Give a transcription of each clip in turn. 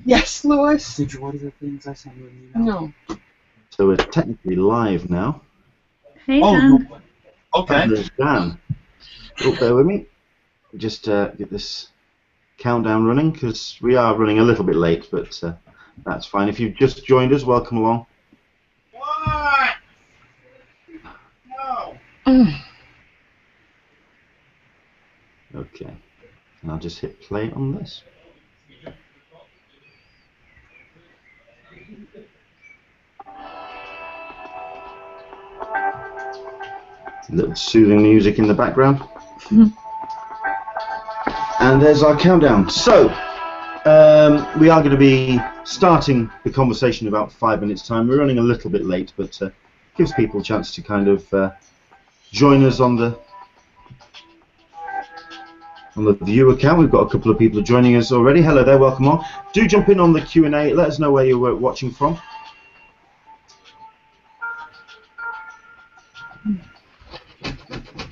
Yes, Lewis. Did you order the things I sent you an email? No. So we're technically live now. Hey, Oh, Dan. no. Okay. There's Dan. Oh, bear with me. Just get this countdown running, because we are running a little bit late, but that's fine. If you've just joined us, welcome along. What? No. Okay. And I'll just hit play on this. A little soothing music in the background. And there's our countdown. So, we are going to be starting the conversation in about 5 minutes' time. We're running a little bit late, but gives people a chance to kind of join us on the view account. We've got a couple of people joining us already. Hello there, welcome on. Do jump in on the Q&A. Let us know where you're watching from.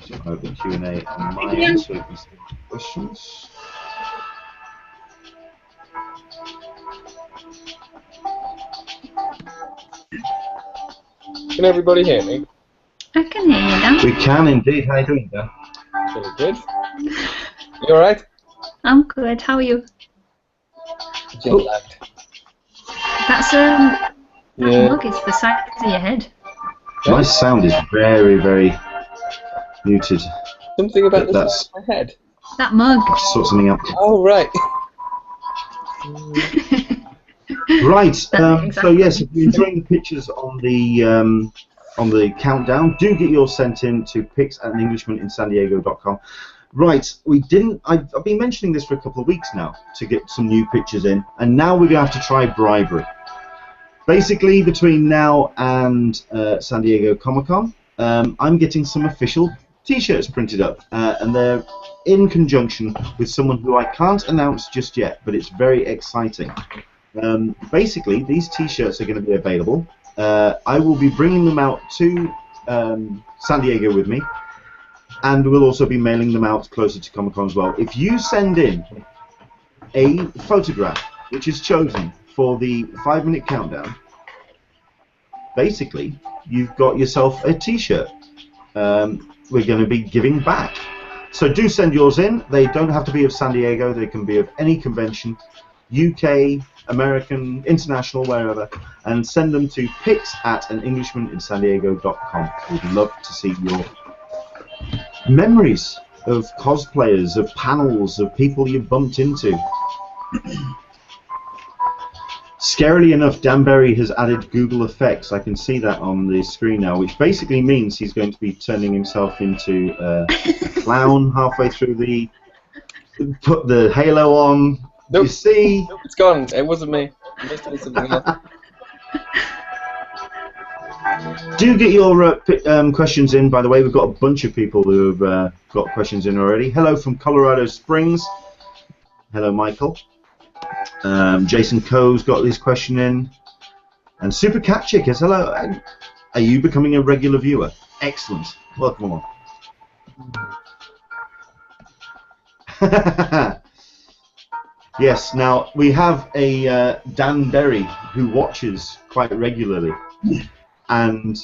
So I have the Q&A on my end, so you can see questions. Can everybody hear me? I can hear you, Dan. We can indeed. How are you doing, Dan? Pretty good. You alright? I'm good. How are you? Jet lagged. That's that Yeah. mug is the size of your head. My sound is very, very muted. Something about the That's- side of my head. That mug. Sort something out. Oh, right. Right. So Exactly. yes, if you're enjoying the pictures on the countdown, do get yours sent in to pics@englishlaninsandiego.com. Right. I've been mentioning this for a couple of weeks now to get some new pictures in, and now we're going to have to try bribery. Basically, between now and San Diego Comic-Con, I'm getting some official T-shirts printed up, and they're in conjunction with someone who I can't announce just yet, but it's very exciting. Basically, these T-shirts are going to be available. I will be bringing them out to San Diego with me, and we'll also be mailing them out closer to Comic-Con as well. If you send in a photograph which is chosen for the 5-minute countdown, basically, you've got yourself a T-shirt. We're going to be giving back. So do send yours in. They don't have to be of San Diego. They can be of any convention, UK, American, international, wherever, and send them to pics@anenglishmaninsandiego.com. We'd love to see your memories of cosplayers, of panels, of people you've bumped into. Scarily enough, Dan Berry has added Google Effects. I can see that on the screen now, which basically means he's going to be turning himself into a clown halfway through the... Put the halo on. Nope. You see? Nope, it's gone. It wasn't me. I must have done something else. Do get your questions in, by the way. We've got a bunch of people who have got questions in already. Hello from Colorado Springs. Hello, Michael. Jason Coe's got his question in. And Super Cat Chick is, hello. Are you becoming a regular viewer? Excellent. Welcome along. Yes, now we have a Dan Berry who watches quite regularly and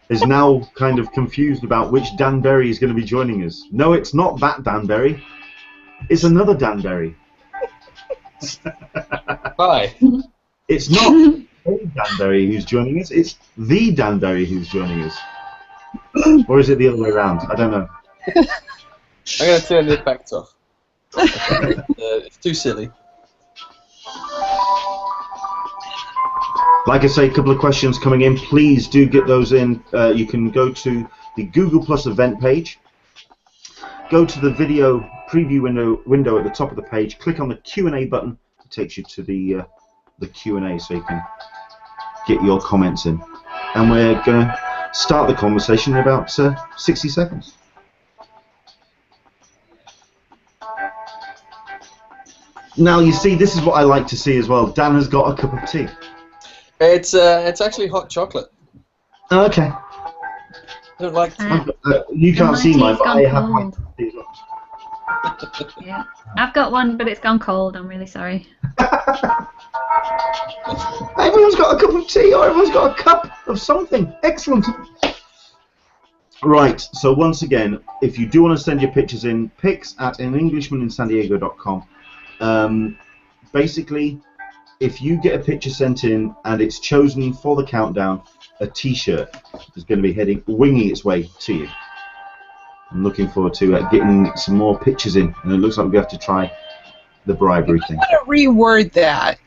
is now kind of confused about which Dan Berry is going to be joining us. No, it's not that Dan Berry. It's another Dan Berry. Hi. It's not a Dan Berry who's joining us, it's the Dan Berry who's joining us. Or is it the other way around? I don't know. I'm going to turn the effects off. It's too silly. Like I say, a couple of questions coming in. Please do get those in. You can go to the Google Plus event page. Go to the video preview window at the top of the page. Click on the Q&A button. It takes you to the Q&A, so you can get your comments in. And we're going to start the conversation in about 60 seconds. Now, you see, this is what I like to see as well. Dan has got a cup of tea. It's actually hot chocolate. Okay. I don't like tea. You can't see mine, but I have my cold. tea as well. Yeah. I've got one, but it's gone cold. I'm really sorry. Everyone's got a cup of tea, or everyone's got a cup of something. Excellent. Right, so once again, if you do want to send your pictures in, pics@anenglishmaninsandiego.com. Basically, if you get a picture sent in and it's chosen for the countdown, a T-shirt is going to be winging its way to you. I'm looking forward to getting some more pictures in, and it looks like we have to try the bribery thing. I'm going to reword that.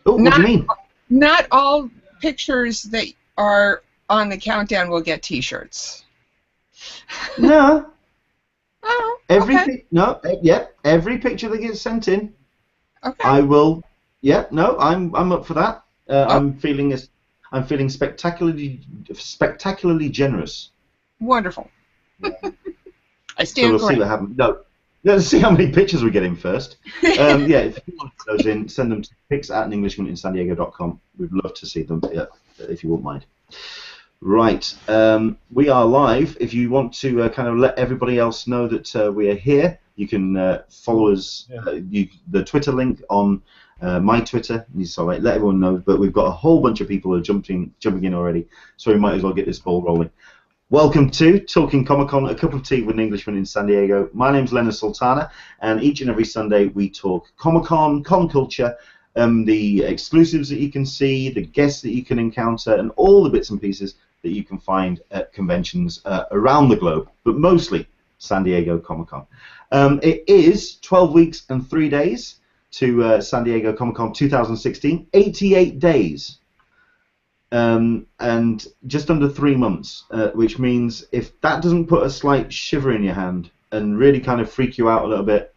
Oh, what do you mean? Not all pictures that are on the countdown will get T-shirts. No. Oh, Every okay. every picture that gets sent in, Okay. I will. Yeah, no, I'm up for that. I'm feeling spectacularly generous. Wonderful. I So stand we'll see corrected. what happens. No, let's see how many pictures we get in first. Yeah, if you want those in, send them to pics@englishmaninsandiego.com. We'd love to see them, if you won't mind. Right, we are live. If you want to kind of let everybody else know that we are here, you can follow us. The Twitter link on my Twitter. So let everyone know. But we've got a whole bunch of people who are jumping in already, so we might as well get this ball rolling. Welcome to Talking Comic-Con, a cup of tea with an Englishman in San Diego. My name's Leonard Sultana, and each and every Sunday we talk Comic-Con, con culture, the exclusives that you can see, the guests that you can encounter, and all the bits and pieces that you can find at conventions around the globe, but mostly San Diego Comic-Con. It is 12 weeks and 3 days to San Diego Comic-Con 2016, 88 days. And just under 3 months, which means if that doesn't put a slight shiver in your hand and really kind of freak you out a little bit,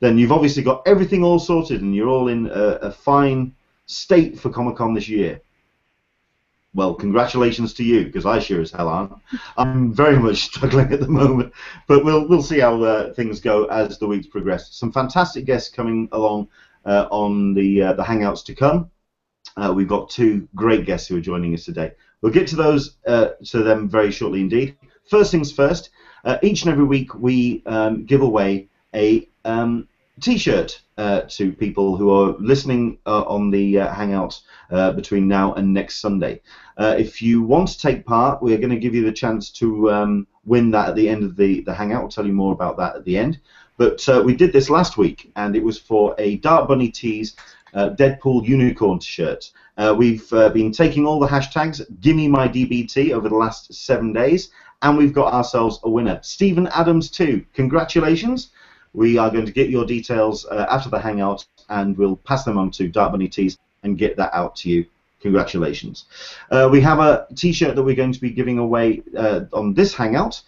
then you've obviously got everything all sorted and you're all in a fine state for Comic-Con this year. Well, congratulations to you, because I sure as hell aren't. I'm very much struggling at the moment, but we'll see how things go as the weeks progress. Some fantastic guests coming along on the Hangouts to come. We've got 2 great guests who are joining us today. We'll get to them very shortly indeed. First things first, each and every week we give away a T-shirt to people who are listening on the Hangouts between now and next Sunday. If you want to take part, we're going to give you the chance to win that at the end of the Hangout. I'll tell you more about that at the end. But we did this last week, and it was for a Dark Bunny Tees Deadpool Unicorn shirt. We've been taking all the hashtags Gimme My DBT over the last 7 days, and we've got ourselves a winner. Stephen Adams too. Congratulations. We are going to get your details after the Hangout, and we'll pass them on to Dark Bunny Tees and get that out to you. Congratulations. We have a T-shirt that we're going to be giving away on this Hangout.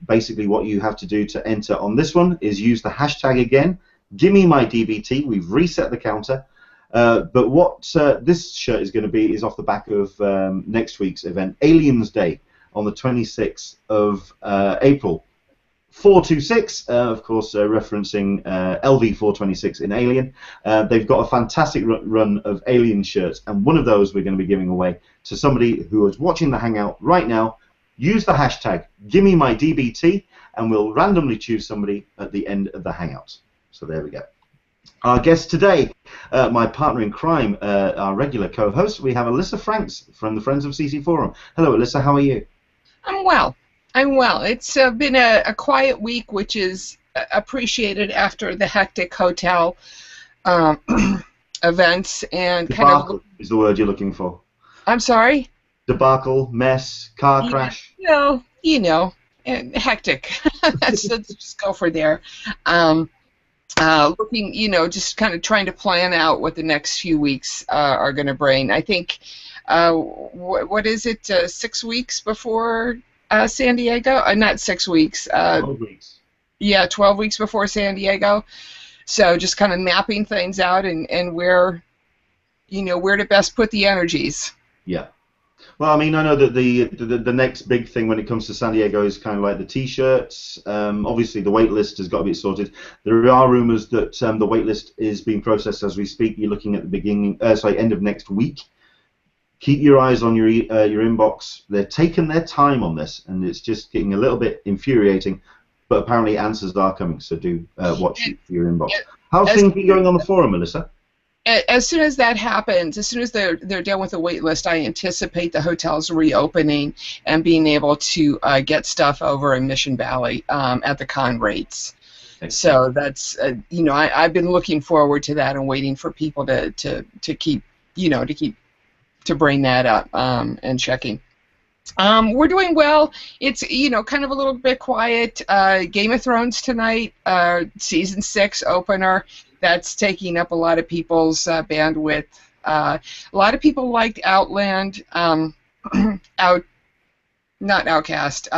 Basically what you have to do to enter on this one is use the hashtag again, Gimme My DBT. We've reset the counter. But what this shirt is going to be is off the back of next week's event, Aliens Day, on the 26th of April. 426, of course, referencing LV426 in Alien. They've got a fantastic run of Alien shirts, and one of those we're going to be giving away to somebody who is watching the Hangout right now. Use the hashtag GimmeMyDBT, and we'll randomly choose somebody at the end of the Hangout. So there we go. Our guest today, my partner in crime, our regular co-host, we have Alyssa Franks from the Friends of CC Forum. Hello, Alyssa, how are you? I'm well. It's been a quiet week, which is appreciated after the hectic hotel events and Debacle is the word you're looking for. I'm sorry? Debacle, mess, car crash. You know, and hectic. Let's just go for there. Looking, just kind of trying to plan out what the next few weeks are going to bring. I think, what is it, 6 weeks before San Diego? Not 6 weeks. 12 weeks. Yeah, 12 weeks before San Diego. So just kind of mapping things out and where to best put the energies. Yeah. Well, I mean, I know that the next big thing when it comes to San Diego is kind of like the T-shirts. Obviously, the wait list has got to be sorted. There are rumors that the wait list is being processed as we speak. You're looking at the end of next week. Keep your eyes on your inbox. They're taking their time on this, and it's just getting a little bit infuriating. but apparently answers are coming, so do watch your inbox. How's things been going on the forum, Melissa? As soon as that happens, as soon as they're done with the wait list, I anticipate the hotels reopening and being able to get stuff over in Mission Valley at the con rates. So that's I've been looking forward to that and waiting for people to keep to bring that up and checking. We're doing well. It's kind of a little bit quiet. Game of Thrones tonight, season 6 opener. That's taking up a lot of people's bandwidth. A lot of people liked Outland, not Outcast.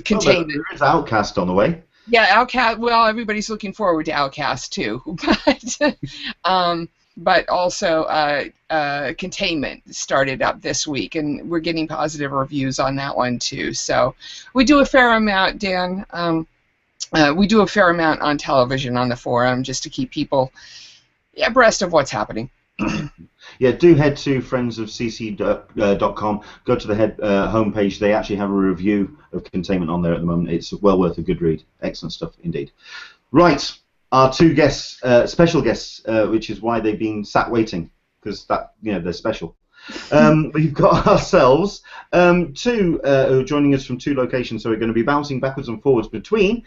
Containment. There is Outcast on the way. Yeah, Outcast. Well, everybody's looking forward to Outcast too, but also Containment started up this week, and we're getting positive reviews on that one too. So we do a fair amount, Dan. We do a fair amount on television on the forum just to keep people abreast of what's happening. Yeah, do head to friendsofcc.com. Go to the homepage. They actually have a review of Containment on there at the moment. It's well worth a good read. Excellent stuff indeed. Right, our two guests, special guests, which is why they've been sat waiting, because they're special. We've got ourselves two who are joining us from two locations, so we're going to be bouncing backwards and forwards between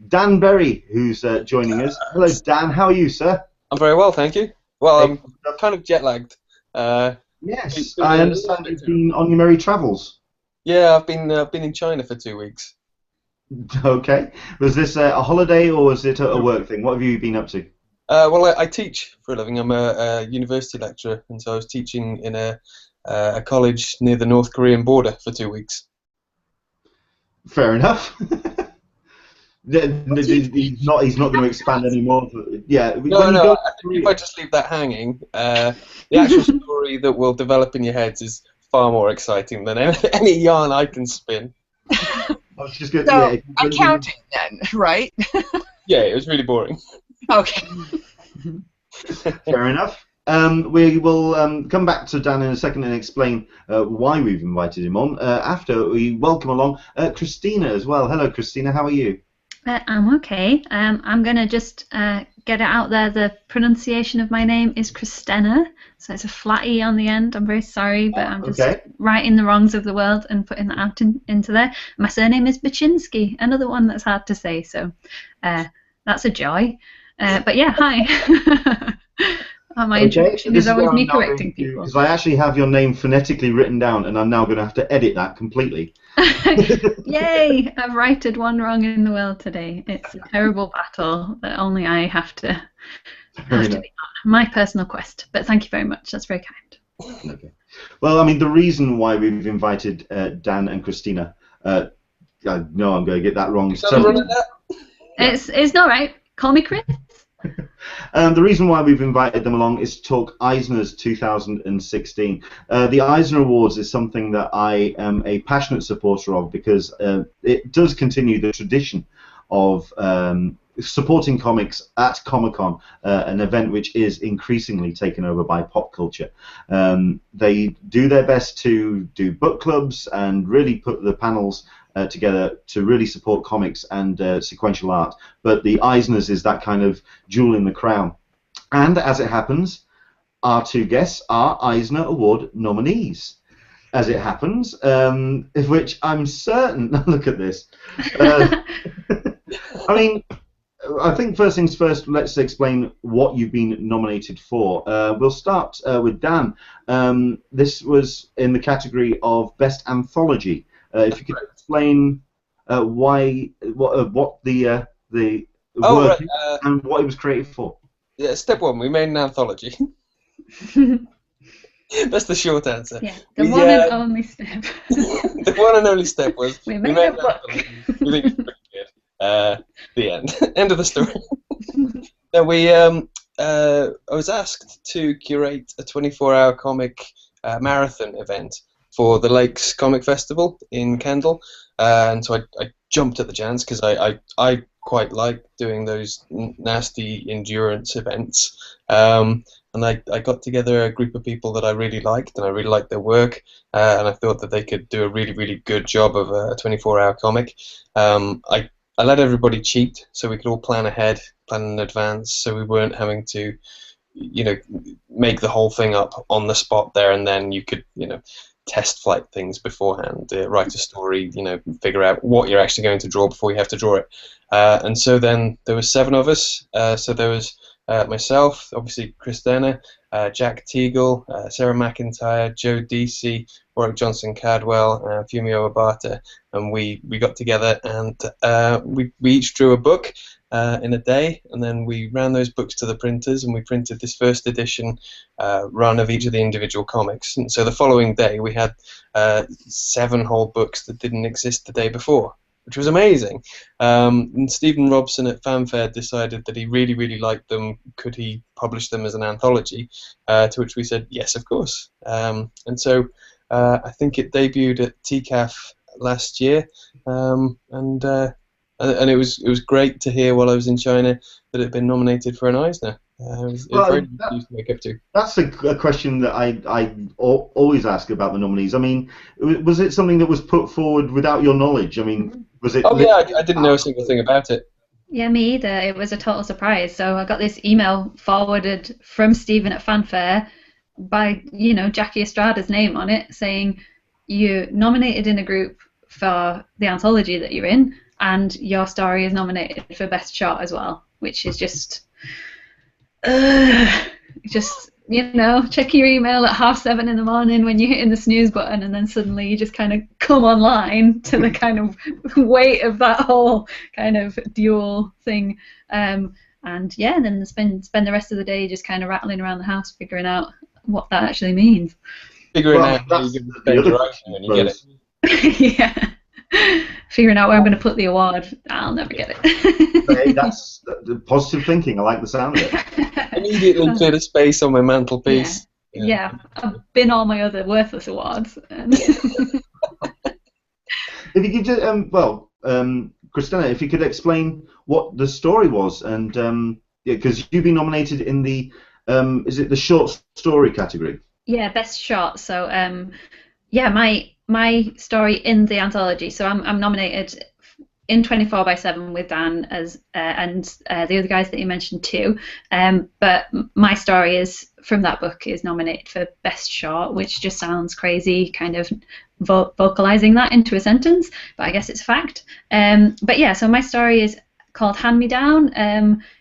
Dan Berry, who's joining us. Hello, Dan. How are you, sir? I'm very well, thank you. Well, I'm kind of jet-lagged. Yes, I understand you've been on your merry travels. Yeah, I've been in China for 2 weeks. Okay. Was this a holiday or was it a work thing? What have you been up to? Well, I teach for a living. I'm a university lecturer, and so I was teaching in a college near the North Korean border for 2 weeks. Fair enough. He's not going to expand anymore. Yeah. No. I think if I just leave that hanging, the actual story that will develop in your heads is far more exciting than any yarn I can spin. I was just going so, accounting then, right? Yeah, it was really boring. Okay. Fair enough. We will come back to Dan in a second and explain why we've invited him on after we welcome along Christina as well. Hello, Christina. How are you? I'm okay. I'm going to just get it out there. The pronunciation of my name is Christina, so it's a flat E on the end. I'm very sorry, but I'm just righting the wrongs of the world and putting that out into there. My surname is Baczynski, another one that's hard to say, so that's a joy. But yeah, hi. My introduction is always me correcting people. Because I actually have your name phonetically written down, and I'm now going to have to edit that completely. Yay! I've righted one wrong in the world today. It's a terrible battle that only I have to be on. My personal quest. But thank you very much. That's very kind. Okay. Well, I mean, the reason why we've invited Dan and Christina, I know I'm going to get that wrong. It's not right. Call me Chris. The reason why we've invited them along is to talk Eisner's 2016. The Eisner Awards is something that I am a passionate supporter of because it does continue the tradition of supporting comics at Comic-Con, an event which is increasingly taken over by pop culture. They do their best to do book clubs and really put the panels together to really support comics and sequential art, but the Eisners is that kind of jewel in the crown. And as it happens, our two guests are Eisner Award nominees. As it happens, of which I'm certain. Look at this. I mean, I think first things first. Let's explain what you've been nominated for. We'll start with Dan. This was in the category of Best Anthology. If you could explain what the work is and what it was created for. Yeah, step one, we made an anthology. That's the short answer. Yeah, the one and only step. The one and only step was we made a book. We think it's pretty good. The end. End of the story. Then I was asked to curate a 24-hour comic marathon event for the Lakes Comic Festival in Kendall, and so I jumped at the chance because I quite like doing those nasty endurance events. And I got together a group of people that I really liked, and I really liked their work, and I thought that they could do a really, really good job of a 24-hour comic. I let everybody cheat, so we could all plan ahead, plan in advance, so we weren't having to, make the whole thing up on the spot there, and then you could, test flight things beforehand, write a story, figure out what you're actually going to draw before you have to draw it. And so then there was 7 of us. So there was myself, obviously Christina, Jack Teagle, Sarah McIntyre, Joe Deasy, Warwick Johnson Cadwell, Fumio Abata, and we got together and we each drew a book in a day, and then we ran those books to the printers, and we printed this first edition run of each of the individual comics. And so the following day we had 7 whole books that didn't exist the day before, which was amazing. And Stephen Robson at Fanfare decided that he really, really liked them. Could he publish them as an anthology? To which we said, yes, of course. And so I think it debuted at TCAF last year, and it was great to hear while I was in China that it had been nominated for an Eisner. It was very easy to wake up to. That's a question that I always ask about the nominees. I mean, was it something that was put forward without your knowledge? I mean, was it? Oh yeah, I didn't know a single thing about it. Yeah, me either. It was a total surprise. So I got this email forwarded from Stephen at Fanfare by, Jackie Estrada's name on it, saying you're nominated in a group for the anthology that you're in, and your story is nominated for Best Short as well, which is just check your email at 7:30 in the morning when you're hitting the snooze button, and then suddenly you just kind of come online to the kind of weight of that whole kind of dual thing. And then spend the rest of the day just kind of rattling around the house figuring out what that actually means. Figuring out how you're going to spend your action when you get it. Yeah. Figuring out where I'm going to put the award. I'll never get it. Hey, that's positive thinking. I like the sound of it. Immediately cleared a space on my mantelpiece. Yeah. I've been all my other worthless awards. If you could just, Christina, if you could explain what the story was, and because you've been nominated in the, is it the short story category? Yeah, Best Short. So, my story in the anthology. So I'm nominated in 24/7 with Dan as and the other guys that you mentioned too. But my story is from that book is nominated for Best Short, which just sounds crazy, kind of vocalizing that into a sentence. But I guess it's a fact. But yeah, so my story is called Hand Me Down.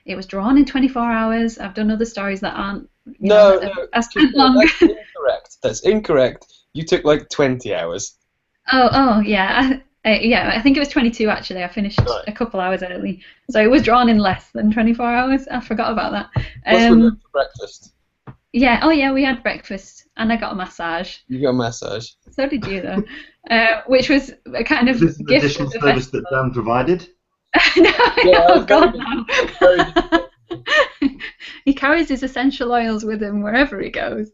It was drawn in 24 hours. I've done other stories that aren't. That's incorrect. That's incorrect. You took like 20 hours. Oh yeah. I think it was 22 actually. I finished a couple hours early. So it was drawn in less than 24 hours. I forgot about that. What's for breakfast? Yeah, oh yeah, we had breakfast and I got a massage. You got a massage? So did you though. Which was a kind of gift. Is this an additional of the service festival. that Dan provided? Oh God, no. He carries his essential oils with him wherever he goes.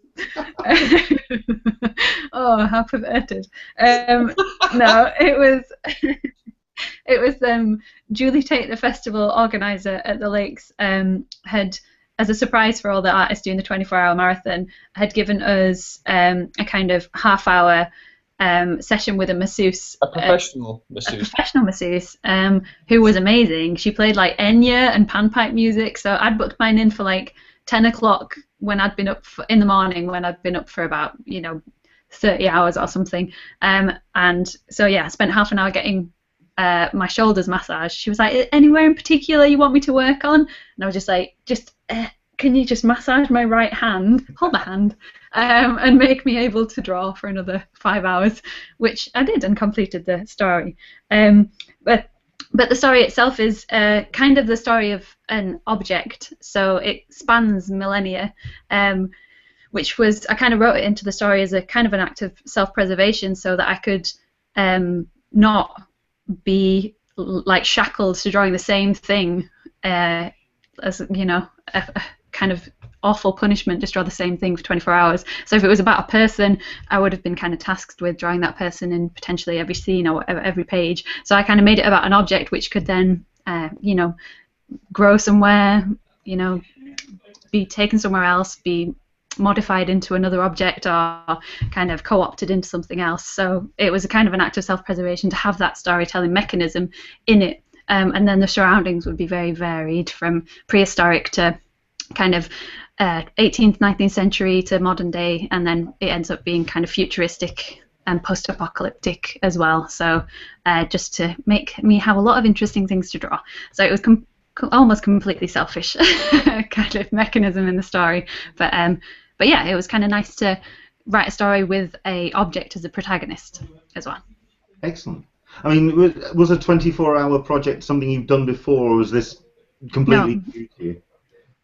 Oh, how perverted. No, it was Julie Tate, the festival organizer at the Lakes, had, as a surprise for all the artists doing the 24-hour marathon, had given us a kind of half-hour session with a masseuse. A professional masseuse. A professional masseuse, who was amazing. She played like Enya and panpipe music, so I'd booked mine in for like 10 o'clock when I'd been up in the morning, when I'd been up for about 30 hours or something. And so yeah, I spent half an hour getting my shoulders massaged. She was like, anywhere in particular you want me to work on? And I was just like, can you just massage my right hand, hold my hand, and make me able to draw for another 5 hours, which I did and completed the story. But the story itself is kind of the story of an object, so it spans millennia, which was, I kind of wrote it into the story as a kind of an act of self-preservation so that I could not be like shackled to drawing the same thing as, a kind of awful punishment, just draw the same thing for 24 hours. So if it was about a person, I would have been kind of tasked with drawing that person in potentially every scene or every page. So I kind of made it about an object which could then you know, grow somewhere, you know, be taken somewhere else, be modified into another object, or kind of co-opted into something else. So it was a kind of an act of self-preservation to have that storytelling mechanism in it. And then the surroundings would be very varied, from prehistoric to kind of 18th, 19th century to modern day, and then it ends up being kind of futuristic and post-apocalyptic as well. So just to make me have a lot of interesting things to draw. So it was almost completely selfish kind of mechanism in the story. But yeah, it was kind of nice to write a story with a object as a protagonist as well. Excellent. I mean, was a 24-hour project something you've done before, or was this completely new to you?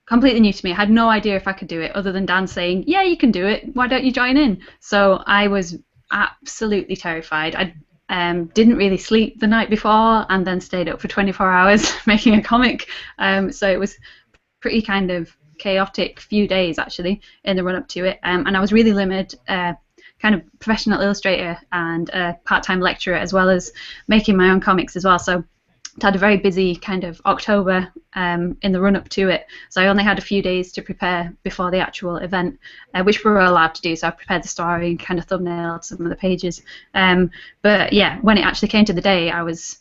Completely new to me. I had no idea if I could do it, other than Dan saying, yeah, you can do it, why don't you join in? So I was absolutely terrified. I didn't really sleep the night before, and then stayed up for 24 hours making a comic. So it was pretty kind of chaotic few days, actually, in the run-up to it. And I was really limited, kind of professional illustrator and a part-time lecturer, as well as making my own comics as well. So I had a very busy kind of October in the run-up to it. So I only had a few days to prepare before the actual event, which we were allowed to do. So I prepared the story and kind of thumbnailed some of the pages. But yeah, when it actually came to the day, I was,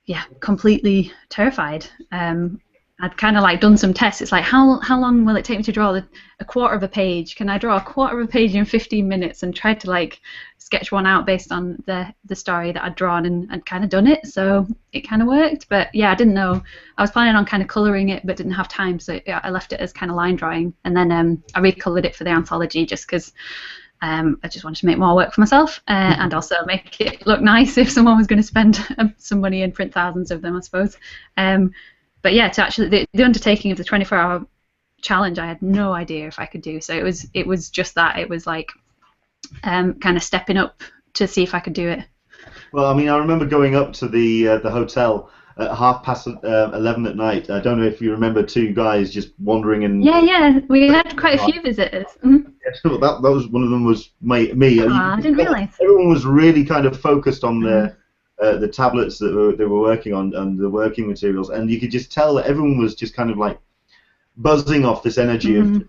yeah, completely terrified. I'd kind of like done some tests. It's like, how long will it take me to draw a quarter of a page? Can I draw a quarter of a page in 15 minutes? And tried to like sketch one out based on the story that I'd drawn, and kind of done it. So it kind of worked. But yeah, I didn't know. I was planning on kind of colouring it, but didn't have time. So yeah, I left it as kind of line drawing. And then I recoloured it for the anthology, just because I just wanted to make more work for myself, and also make it look nice if someone was going to spend some money and print thousands of them, I suppose. But yeah, to actually the undertaking of the 24-hour challenge, I had no idea if I could do. So it was just that. It was like kind of stepping up to see if I could do it. Well, I mean, I remember going up to the hotel at 11:30 at night. I don't know if you remember two guys just wandering in. Yeah, we had quite a few visitors. Mm-hmm. Yeah, so that was one of them was me. I didn't realise. Everyone was really kind of focused on the tablets that they were working on and the working materials, and you could just tell that everyone was just kind of like buzzing off this energy of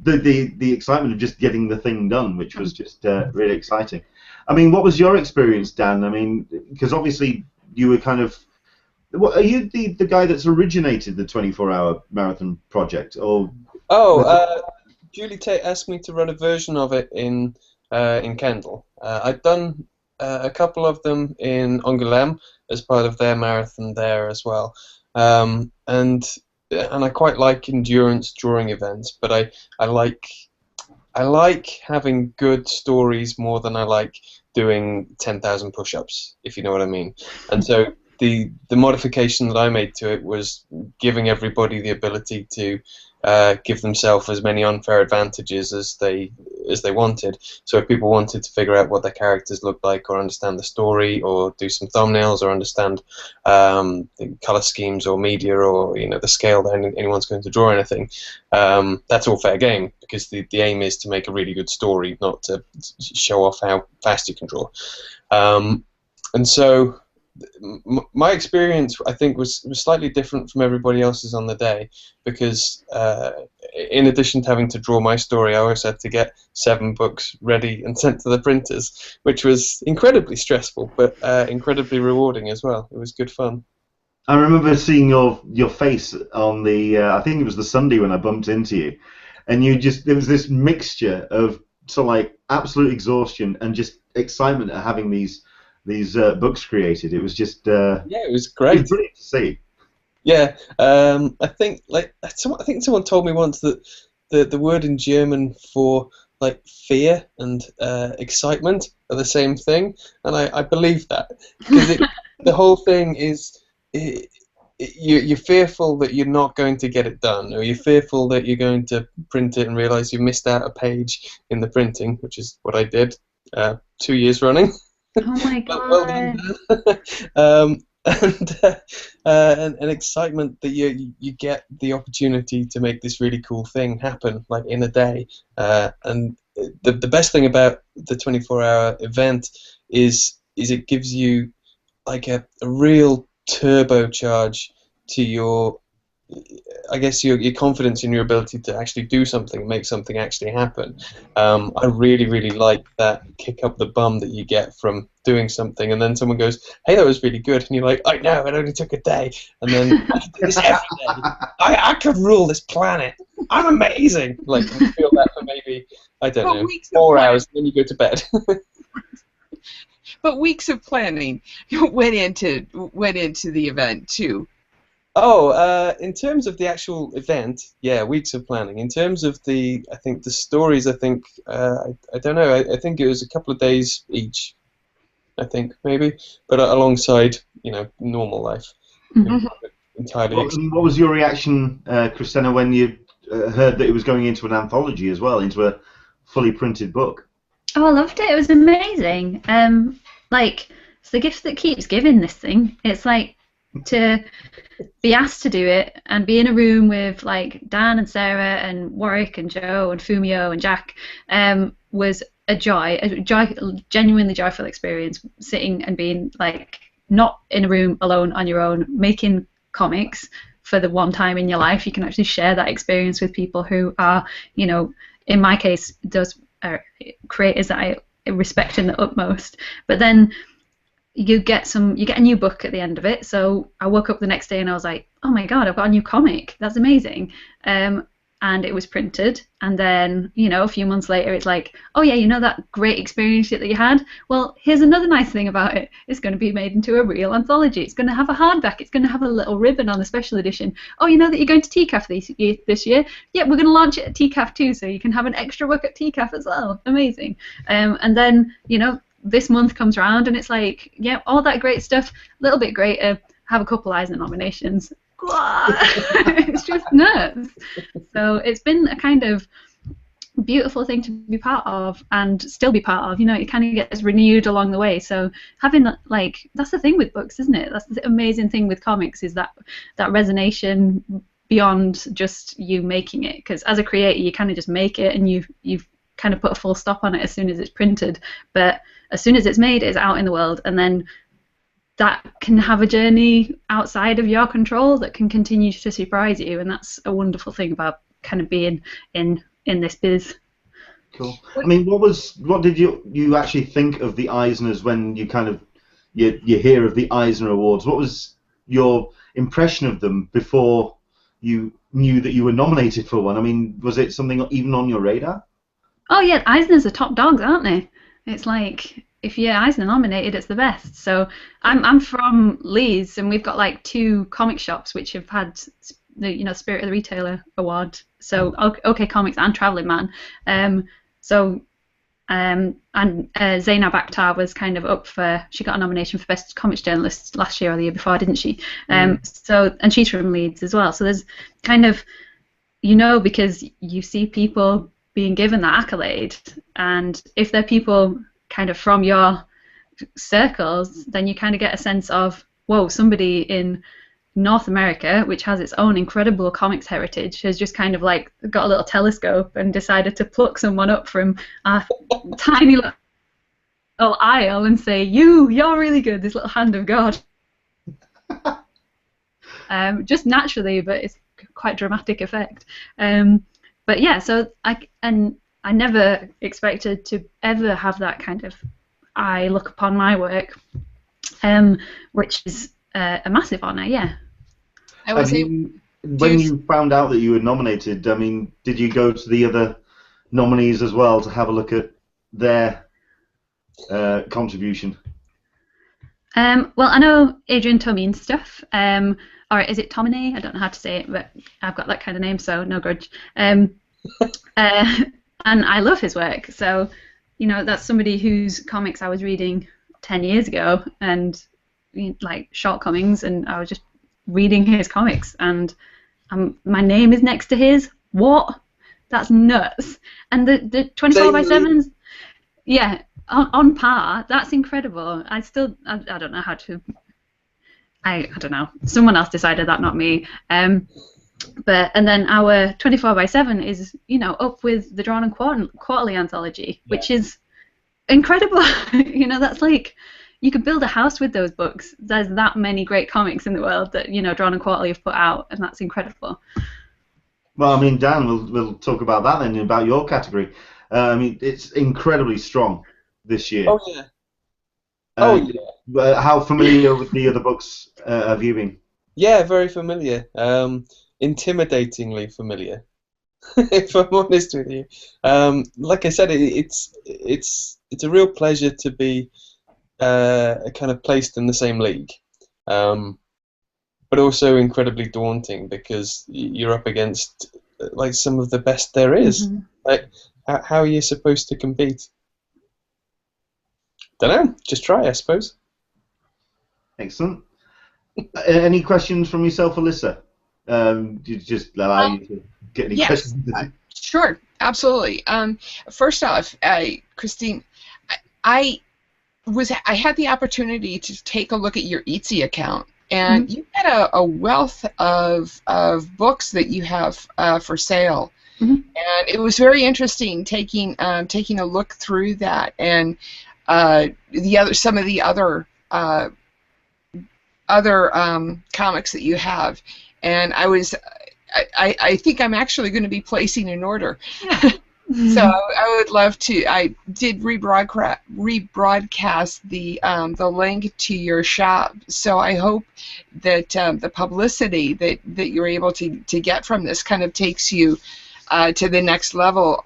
the excitement of just getting the thing done, which was just really exciting. I mean, what was your experience, Dan? I mean, because obviously you were kind of, are you the guy that's originated the 24-hour marathon project, or? Julie Tate asked me to run a version of it in Kendall. I'd done a couple of them in Angoulême as part of their marathon there as well, and I quite like endurance drawing events, but I like having good stories more than I like doing 10,000 push-ups, if you know what I mean. And so the modification that I made to it was giving everybody the ability to give themselves as many unfair advantages as they wanted. So if people wanted to figure out what their characters looked like, or understand the story, or do some thumbnails, or understand the color schemes or media, or the scale that anyone's going to draw anything, that's all fair game, because the aim is to make a really good story, not to show off how fast you can draw. And so my experience, I think, was slightly different from everybody else's on the day, because in addition to having to draw my story, I also had to get 7 books ready and sent to the printers, which was incredibly stressful, but incredibly rewarding as well. It was good fun. I remember seeing your face on the, I think it was the Sunday when I bumped into you, and there was this mixture of sort of like absolute exhaustion and just excitement at having these books created. It was just yeah, it was great. It was brilliant to see. Yeah, I think someone told me once that the word in German for like fear and excitement are the same thing, and I believe that, because the whole thing is you're fearful that you're not going to get it done, or you're fearful that you're going to print it and realise you missed out a page in the printing, which is what I did 2 years running. Oh my god! Well done. And excitement that you get the opportunity to make this really cool thing happen, like in a day. And the best thing about the 24-hour event is it gives you like a real turbocharge to your, I guess, your confidence in your ability to actually do something, make something actually happen. I really, really like that kick up the bum that you get from doing something, and then someone goes, "Hey, that was really good," and you're like, "I know, it only took a day," and then I can do this every day. I could rule this planet. I'm amazing. Like, you feel that for maybe, I don't know, 4 hours, and then you go to bed. But weeks of planning went into the event too. Oh, in terms of the actual event, yeah, weeks of planning. In terms of I think the stories, I think, I don't know, I think it was a couple of days each, I think, maybe, but alongside, normal life. Mm-hmm. Entirely. What was your reaction, Christina, when you heard that it was going into an anthology as well, into a fully printed book? Oh, I loved it. It was amazing. It's the gift that keeps giving, this thing. It's like, to be asked to do it and be in a room with like Dan and Sarah and Warwick and Joe and Fumio and Jack was a genuinely joyful experience, sitting and being like not in a room alone on your own making comics for the one time in your life. You can actually share that experience with people who are, in my case, those creators that I respect in the utmost. But then you get a new book at the end of it. So I woke up the next day and I was like, oh my god, I've got a new comic. That's amazing. And it was printed. And then, a few months later, it's like, oh yeah, that great experience that you had? Well, here's another nice thing about it. It's going to be made into a real anthology. It's going to have a hardback. It's going to have a little ribbon on the special edition. Oh, you know that you're going to TCAF this year? Yeah, we're going to launch it at TCAF too, so you can have an extra book at TCAF as well. Amazing. And then, this month comes around and it's like, yeah, all that great stuff, a little bit greater, have a couple Eisner nominations. It's just nuts. So it's been a kind of beautiful thing to be part of and still be part of. It kind of gets renewed along the way. So having that's the thing with books, isn't it? That's the amazing thing with comics, is that resonation beyond just you making it. Because as a creator, you kind of just make it and you've kind of put a full stop on it as soon as it's printed. But as soon as it's made, it's out in the world, and then that can have a journey outside of your control that can continue to surprise you, and that's a wonderful thing about kind of being in this biz. Cool. I mean, what did you actually think of the Eisners when you kind of you hear of the Eisner Awards? What was your impression of them before you knew that you were nominated for one? I mean, was it something even on your radar? Oh yeah, Eisner's are top dogs, aren't they? It's like, if you're Eisner nominated, it's the best. So I'm from Leeds, and we've got like 2 comic shops which have had the Spirit of the Retailer award. So OK Comics and Traveling Man. And Zainab Akhtar was kind of up for. She got a nomination for Best Comics Journalist last year or the year before, didn't she? And she's from Leeds as well. So there's kind of, because you see people being given that accolade, and if they're people kind of from your circles, then you kind of get a sense of, whoa, somebody in North America, which has its own incredible comics heritage, has just kind of like got a little telescope and decided to pluck someone up from a tiny little aisle and say, you're really good, this little hand of God. Just naturally, but it's quite dramatic effect. But yeah, so I never expected to ever have that kind of eye look upon my work, which is a massive honour, yeah. When you found out that you were nominated, I mean, did you go to the other nominees as well to have a look at their contribution? Well, I know Adrian Tomin's stuff, or is it Tomine? I don't know how to say it, but I've got that kind of name, so no grudge. And I love his work, so that's somebody whose comics I was reading 10 years ago, and like shortcomings, and I was just reading his comics, and my name is next to his. What? That's nuts. And the 24/7s, yeah, on par. That's incredible. I don't know how to. I don't know. Someone else decided that, not me. And then our 24/7 is, up with the Drawn and Quarterly anthology, which is incredible. That's like, you could build a house with those books. There's that many great comics in the world that, you know, Drawn and Quarterly have put out, and that's incredible. Well, I mean, Dan, we'll talk about that then, about your category. I mean, it's incredibly strong this year. Oh yeah. How familiar with the other books have you been? Yeah, very familiar. Intimidatingly familiar, if I'm honest with you. Like I said, it's a real pleasure to be kind of placed in the same league, but also incredibly daunting because you're up against like some of the best there is. Mm-hmm. Like, how are you supposed to compete? Don't know. Just try, I suppose. Excellent. Any questions from yourself, Alyssa? Just allow you to get any questions? Sure, absolutely. First off, Christine, I had the opportunity to take a look at your Etsy account, and you had a wealth of books that you have for sale, and it was very interesting taking a look through that and some of the other comics that you have, and I think I'm actually going to be placing an order. So I would love to. I did rebroadcast the link to your shop. So I hope that the publicity that you're able to get from this kind of takes you to the next level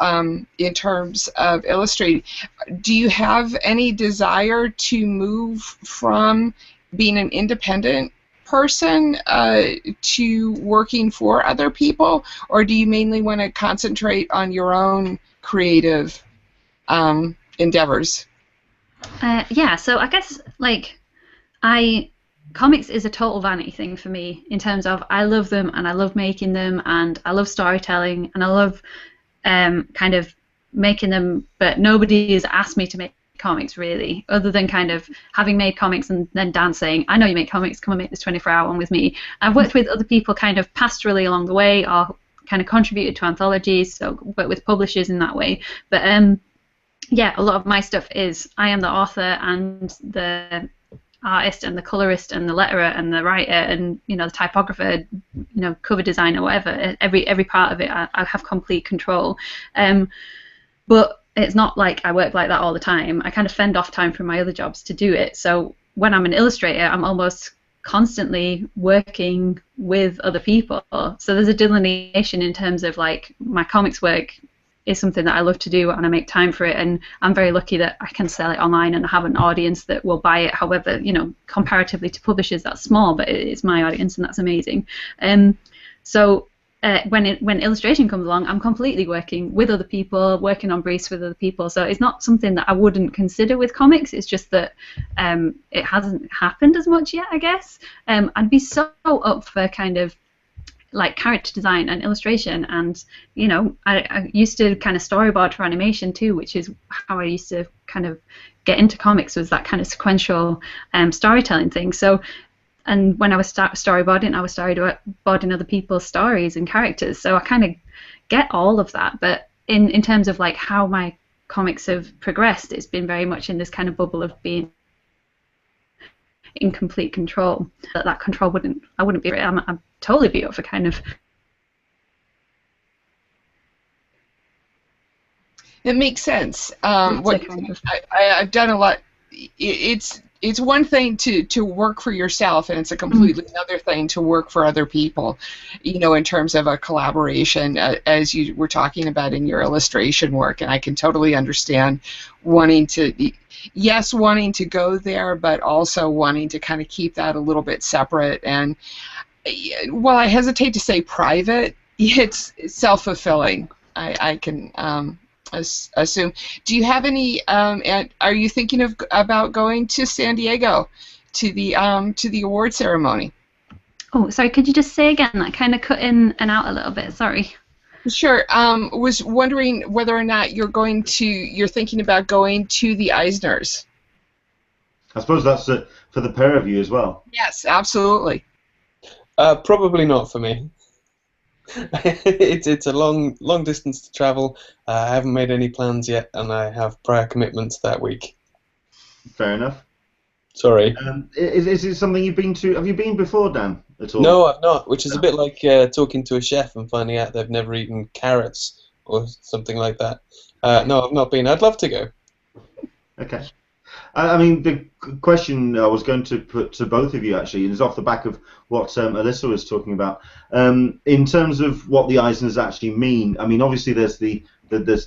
in terms of illustrating. Do you have any desire to move from being an independent person to working for other people, or do you mainly want to concentrate on your own creative endeavors? Yeah, so I guess comics is a total vanity thing for me in terms of I love them and I love making them and I love storytelling and I love kind of making them, but nobody has asked me to make comics really, other than kind of having made comics and then Dan saying, I know you make comics, come and make this 24-hour one with me. I've worked with other people kind of pastorally along the way or kind of contributed to anthologies, so worked with publishers in that way. But yeah, a lot of my stuff is I am the author and the artist and the colorist and the letterer and the writer and, you know, the typographer, you know, cover designer, whatever. Every part of it I have complete control. But it's not like I work like that all the time. I kind of fend off time from my other jobs to do it. So when I'm an illustrator, I'm almost constantly working with other people. So there's a delineation in terms of like my comics work is something that I love to do and I make time for it, and I'm very lucky that I can sell it online and have an audience that will buy it. However, you know, comparatively to publishers, that's small, but it's my audience and that's amazing. So when illustration comes along, I'm completely working with other people, working on briefs with other people. So it's not something that I wouldn't consider with comics. It's just that it hasn't happened as much yet, I guess. I'd be so up for kind of like character design and illustration, and you know, I used to kind of storyboard for animation too, which is how I used to kind of get into comics, was that kind of sequential storytelling thing. So. And when I was storyboarding, I was storyboarding other people's stories and characters. So I kind of get all of that. But in terms of like how my comics have progressed, it's been very much in this kind of bubble of being in complete control. That control I wouldn't be. I'd totally be up for kind of. It makes sense. I've done a lot. It's one thing to work for yourself, and it's a completely another thing to work for other people, you know, in terms of a collaboration, as you were talking about in your illustration work. And I can totally understand wanting to go there, but also wanting to kind of keep that a little bit separate. And while I hesitate to say private, it's self-fulfilling. I can assume. Do you have any? Are you thinking about going to San Diego to the award ceremony? Oh, sorry. Could you just say again? That kind of cut in and out a little bit. Sorry. Sure. Was wondering whether or not you're thinking about going to the Eisners. I suppose that's for the pair of you as well. Yes, absolutely. Probably not for me. It's a long distance to travel. I haven't made any plans yet, and I have prior commitments that week. Fair enough. Sorry. Is it something you've been to? Have you been before, Dan, at all? No, I've not. Which is a bit like talking to a chef and finding out they've never eaten carrots or something like that. No, I've not been. I'd love to go. Okay. I mean, the question I was going to put to both of you actually is off the back of what Alyssa was talking about. In terms of what the Eisners actually mean, I mean, obviously there's the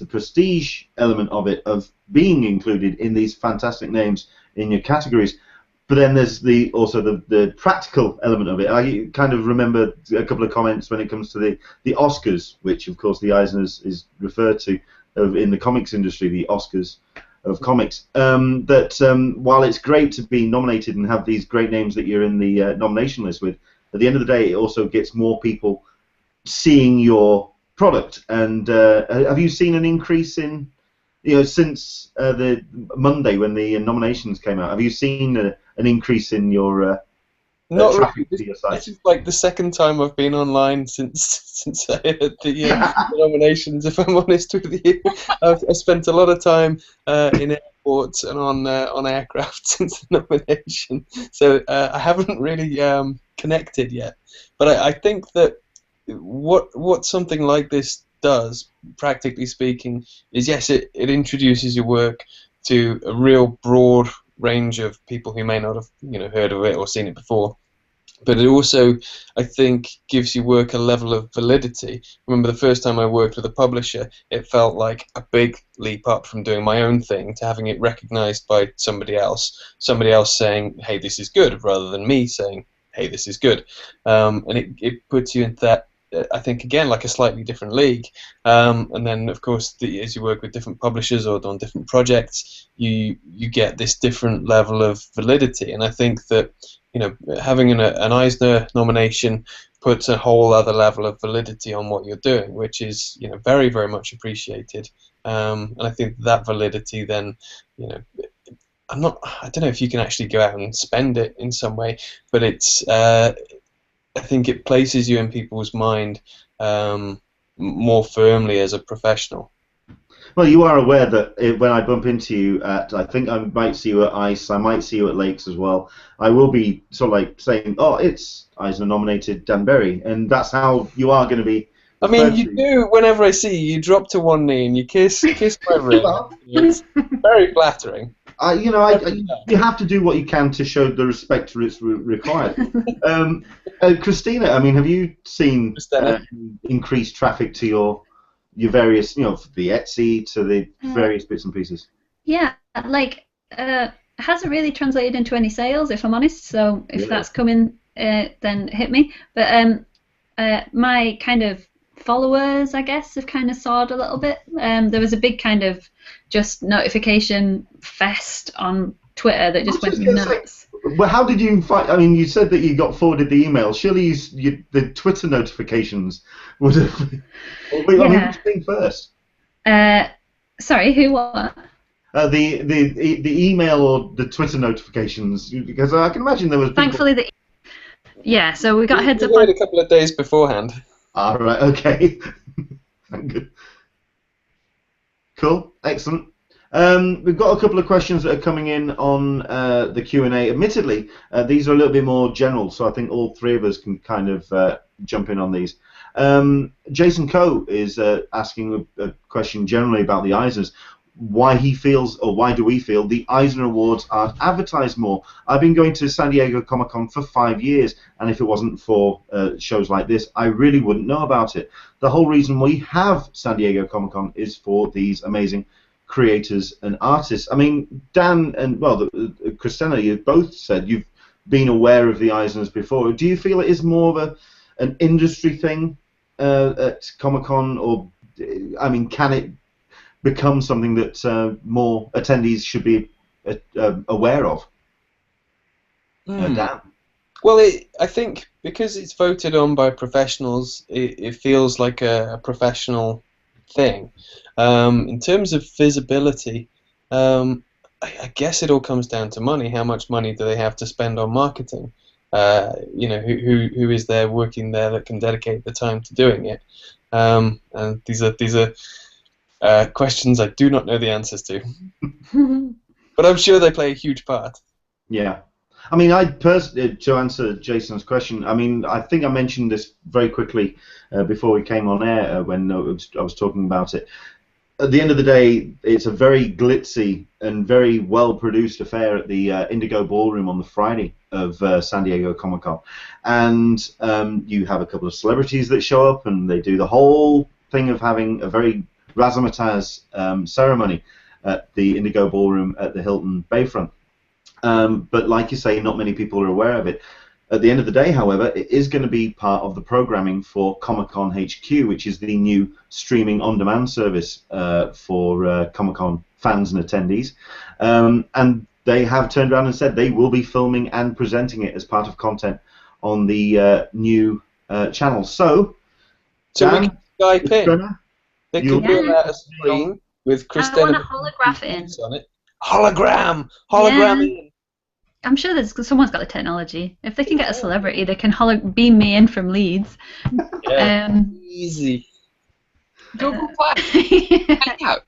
prestige element of it, of being included in these fantastic names in your categories, but then there's also the practical element of it. I kind of remember a couple of comments when it comes to the Oscars, which of course the Eisners is referred to in the comics industry, the Oscars of comics, that while it's great to be nominated and have these great names that you're in the nomination list with, at the end of the day it also gets more people seeing your product. And have you seen an increase in, since the Monday when the nominations came out, have you seen an increase in your traffic to your site? This is like the second time I've been online since I heard the nominations. If I'm honest with you, I've spent a lot of time in airports and on aircraft since the nomination, so I haven't really connected yet. But I think that what something like this does, practically speaking, is yes, it introduces your work to a real broad range of people who may not have heard of it or seen it before. But it also, I think, gives your work a level of validity. Remember the first time I worked with a publisher, it felt like a big leap up from doing my own thing to having it recognized by somebody else saying, hey, this is good, rather than me saying, hey, this is good. And it puts you into that, I think, again, like a slightly different league. And then, of course, as you work with different publishers or on different projects, you get this different level of validity. And I think that having an Eisner nomination puts a whole other level of validity on what you're doing, which is very, very much appreciated. And I think that validity then, I don't know if you can actually go out and spend it in some way, but it's I think it places you in people's mind more firmly as a professional. Well, you are aware that when I bump into you I think I might see you at ICE, I might see you at Lakes as well, I will be sort of like saying, oh, it's Eisner nominated Dan Berry, and that's how you are going to be. I mean, you do, whenever I see you drop to one knee and you kiss my ring. It's very flattering. You have to do what you can to show the respect that's required. Christina, I mean, have you seen increased traffic to your various, the Etsy, to the various bits and pieces? Yeah, it hasn't really translated into any sales, if I'm honest. So if that's coming, then hit me. But my kind of followers, I guess, have kind of soared a little bit. There was a big kind of just notification fest on Twitter that just went nuts. Well, how did you find? I mean, you said that you got forwarded the email. Surely the Twitter notifications would have. I mean, which came first? Sorry, who what? The email or the Twitter notifications, because I can imagine there was. Thankfully, so we got heads up. A couple of days beforehand. All right. Okay. Good. Cool. Excellent. We've got a couple of questions that are coming in on the Q&A. Admittedly, these are a little bit more general, so I think all three of us can kind of jump in on these. Jason Coe is asking a question generally about the Eisners. Why he feels, or why do we feel, the Eisner Awards aren't advertised more? I've been going to San Diego Comic-Con for 5 years, and if it wasn't for shows like this, I really wouldn't know about it. The whole reason we have San Diego Comic-Con is for these amazing creators and artists. I mean, Dan and, Christina, you both said you've been aware of the Eisners before. Do you feel it is more of an industry thing at Comic-Con, or, I mean, can it become something that more attendees should be aware of? Dan? Well, I think because it's voted on by professionals, it feels like a professional thing. In terms of visibility, I guess it all comes down to money. How much money do they have to spend on marketing? Who is there working there that can dedicate the time to doing it? And these are questions I do not know the answers to, but I'm sure they play a huge part. Yeah. I mean, to answer Jason's question, I mean, I think I mentioned this very quickly before we came on air when I was talking about it. At the end of the day, it's a very glitzy and very well-produced affair at the Indigo Ballroom on the Friday of San Diego Comic-Con. And you have a couple of celebrities that show up, and they do the whole thing of having a very razzmatazz ceremony at the Indigo Ballroom at the Hilton Bayfront. But like you say, not many people are aware of it. At the end of the day, however, it is going to be part of the programming for Comic-Con HQ, which is the new streaming on-demand service for Comic-Con fans and attendees. And they have turned around and said they will be filming and presenting it as part of content on the new channel. So Dan, we can Skype in. They could build out a screen with Christina. I want a holograph in. On it. Hologram in. I'm sure someone's got the technology. If they can get a celebrity, they can beam me in from Leeds. Yeah. Easy. Google Find out.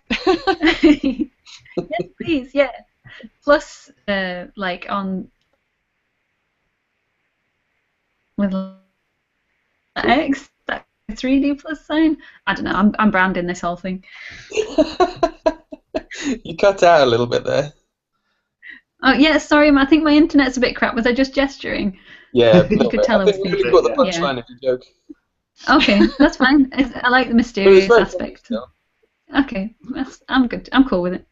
Yes, please. Yeah. Plus, like on with X, that 3D plus sign. I don't know. I'm branding this whole thing. You cut out a little bit there. Oh yeah, sorry, I think my internet's a bit crap. Was I just gesturing? Yeah, you could tell I was we got the punchline if you joke. Okay, that's fine. I like the mysterious aspect. Okay, I'm good. I'm cool with it.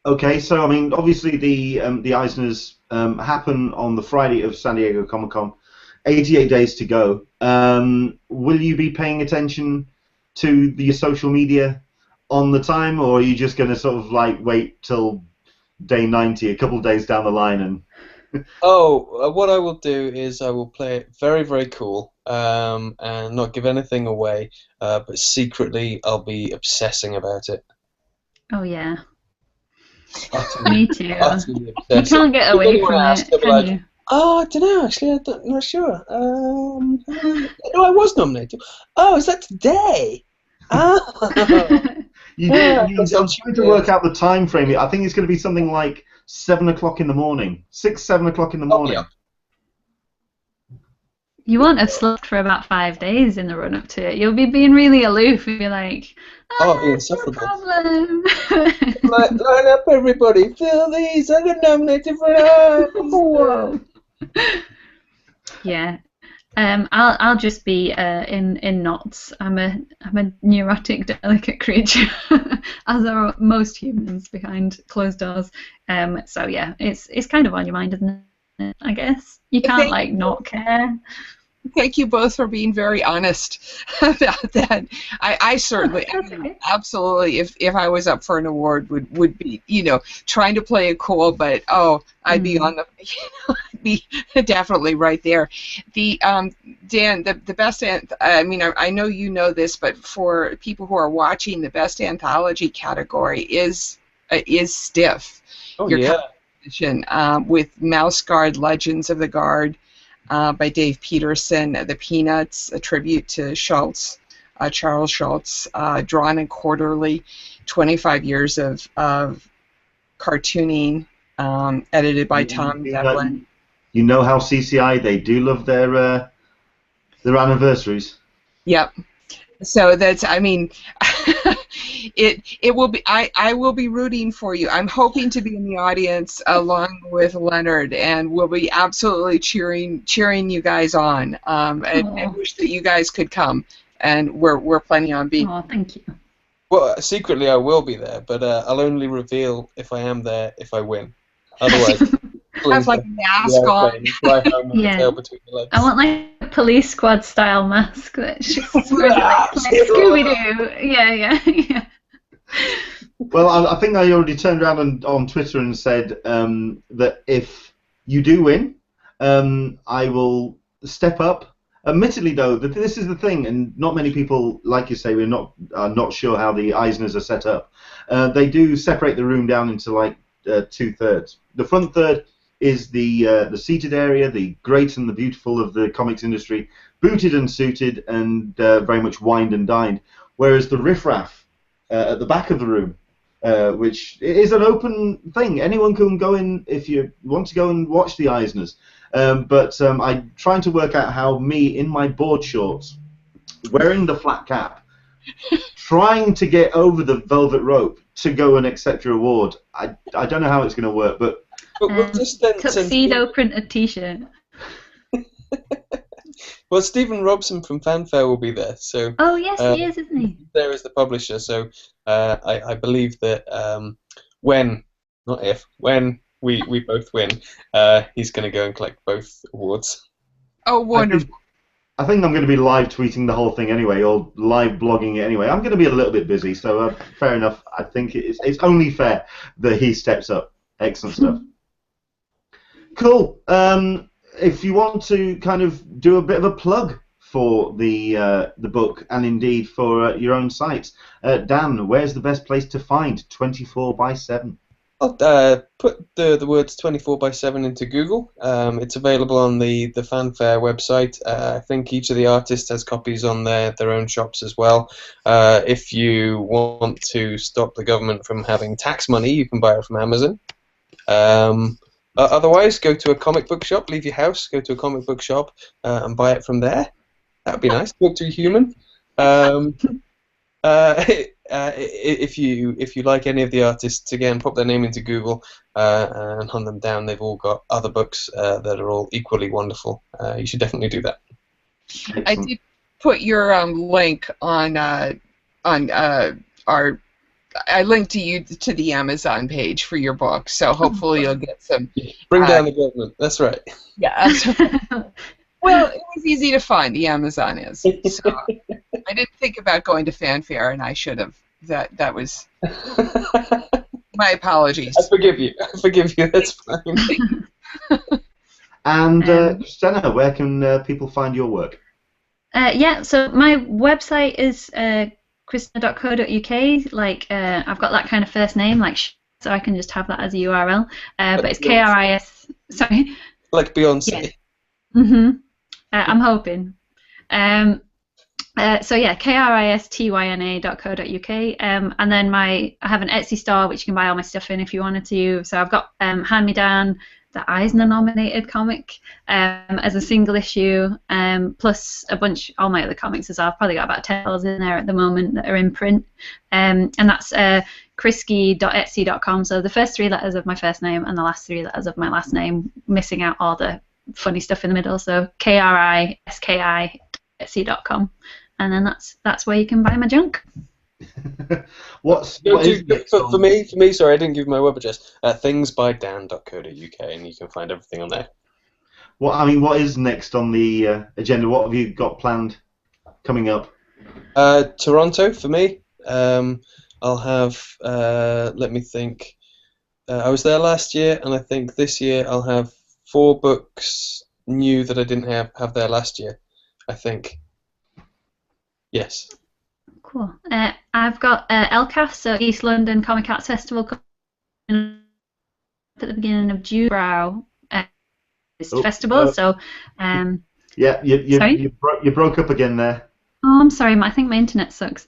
Okay, so I mean, obviously the Eisners happen on the Friday of San Diego Comic-Con. 88 days to go. Will you be paying attention to your social media on the time, or are you just going to sort of like wait till day 90, a couple of days down the line, and? What I will do is I will play it very, very cool, and not give anything away, but secretly I'll be obsessing about it. Oh yeah. Utterly, Me too. utterly You can't get away from it, can you? Oh, I don't know. Actually, I'm not sure. No, I was nominated. Oh, is that today? I'm trying to work out the time frame. I think it's going to be something like 7 o'clock in the morning, 6, 7 o'clock in the morning. Yeah. You won't have slept for about 5 days in the run-up to it. You'll be being really aloof and be like, it'll be insufferable. No problem. Line up, everybody. Fill these. I got nominated for an Whoa. Yeah. I'll just be in knots. I'm a neurotic, delicate creature, as are most humans behind closed doors. So yeah, it's kind of on your mind, isn't it? I guess you can't like not care. Thank you both for being very honest about that. I certainly, absolutely, if I was up for an award, would be, trying to play it cool, but I'd be on the, I'd be definitely right there. The Dan, the best, I mean, I know you know this, but for people who are watching, the best anthology category is stiff. Oh yeah. With Mouse Guard: Legends of the Guard. By Dave Peterson, The Peanuts, a tribute to Schultz, Charles Schultz, drawn in quarterly, 25 years of cartooning, edited by Tom Devlin. You know how CCI, they do love their anniversaries. Yep. So that's, I mean, it will be. I will be rooting for you. I'm hoping to be in the audience along with Leonard, and we'll be absolutely cheering you guys on. And I wish that you guys could come, and we're planning on being. Oh, thank you. Well, secretly I will be there, but I'll only reveal if I am there if I win. Otherwise. Have like a mask on. Yeah. I want like a police squad style mask that's just like Scooby-Doo. Yeah. Well, I think I already turned around on Twitter and said that if you do win, I will step up. Admittedly, though, that this is the thing, and not many people, like you say, are not sure how the Eisners are set up. They do separate the room down into like 2/3. The front third is the seated area, the great and the beautiful of the comics industry, booted and suited and very much wined and dined, whereas the riffraff at the back of the room which is an open thing. Anyone can go in if you want to go and watch the Eisners. But I'm trying to work out how me, in my board shorts, wearing the flat cap, trying to get over the velvet rope to go and accept your award. I don't know how it's going to work, but we'll just then tuxedo printed T-shirt. Well, Stephen Robson from Fanfare will be there, so. Oh yes, he is, isn't he? There is the publisher, so I believe that when, not if, when we both win, he's going to go and collect both awards. Oh, wonderful. I think I'm going to be live tweeting the whole thing anyway, or live blogging it anyway. I'm going to be a little bit busy, so fair enough. I think it's only fair that he steps up. Excellent stuff. Cool. If you want to kind of do a bit of a plug for the book and indeed for your own sites, Dan, where's the best place to find 24/7? I'll put the words 24/7 into Google. It's available on the Fanfare website. I think each of the artists has copies on their own shops as well. If you want to stop the government from having tax money, you can buy it from Amazon. Otherwise, go to a comic book shop, leave your house, go to a comic book shop and buy it from there. That would be nice. Talk to a human. If you like any of the artists, again, pop their name into Google and hunt them down. They've all got other books that are all equally wonderful. You should definitely do that. Excellent. I did put your link on our. I linked you to the Amazon page for your book, so hopefully you'll get some. Bring down the government. That's right. Yeah. That's right. Well, it was easy to find. The Amazon is. So I didn't think about going to Fanfare, and I should have. That was my apologies. I forgive you. I forgive you. That's fine. And Stena, where can people find your work? Yeah, so my website is christina.co.uk. Like I've got that kind of first name, like so I can just have that as a URL. But it's KRIS. Sorry. Like Beyonce. Yeah. I'm hoping. So yeah, KRISTYNA.co.uk. And then I have an Etsy store which you can buy all my stuff in if you wanted to. So I've got Hand Me Down, the Eisner nominated comic, as a single issue, plus a bunch, all my other comics as well. I've probably got about 10 in there at the moment that are in print. And that's krisky.etsy.com. So the first 3 letters of my first name and the last 3 letters of my last name, missing out all the funny stuff in the middle. So KRISKI.etsy.com. And then that's where you can buy my junk. For me, sorry, I didn't give my web address. Thingsbydan.co.uk, and you can find everything on there. What is next on the agenda? What have you got planned coming up? Toronto for me. I'll have. Let me think. I was there last year, and I think this year I'll have 4 books new that I didn't have there last year. I think. Yes. Cool. I've got ELCAF, so East London Comic Arts Festival, at the beginning of June. Festival. So. Yeah, you broke up again there. Oh, I'm sorry. I think my internet sucks.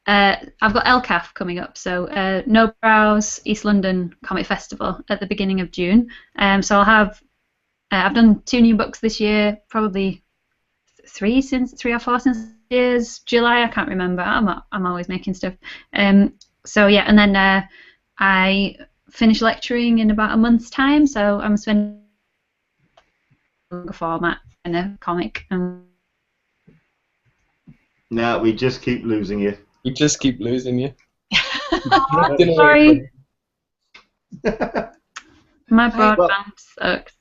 I've got ELCAF coming up, so No Brows East London Comic Festival at the beginning of June. So I'll have. I've done 2 new books this year, probably 3 or 4 since year's July. I can't remember. I'm always making stuff. So yeah, and then I finish lecturing in about a month's time. So I'm spending longer format in a comic. No, we just keep losing you. We just keep losing you. Oh, sorry. My broadband sucks.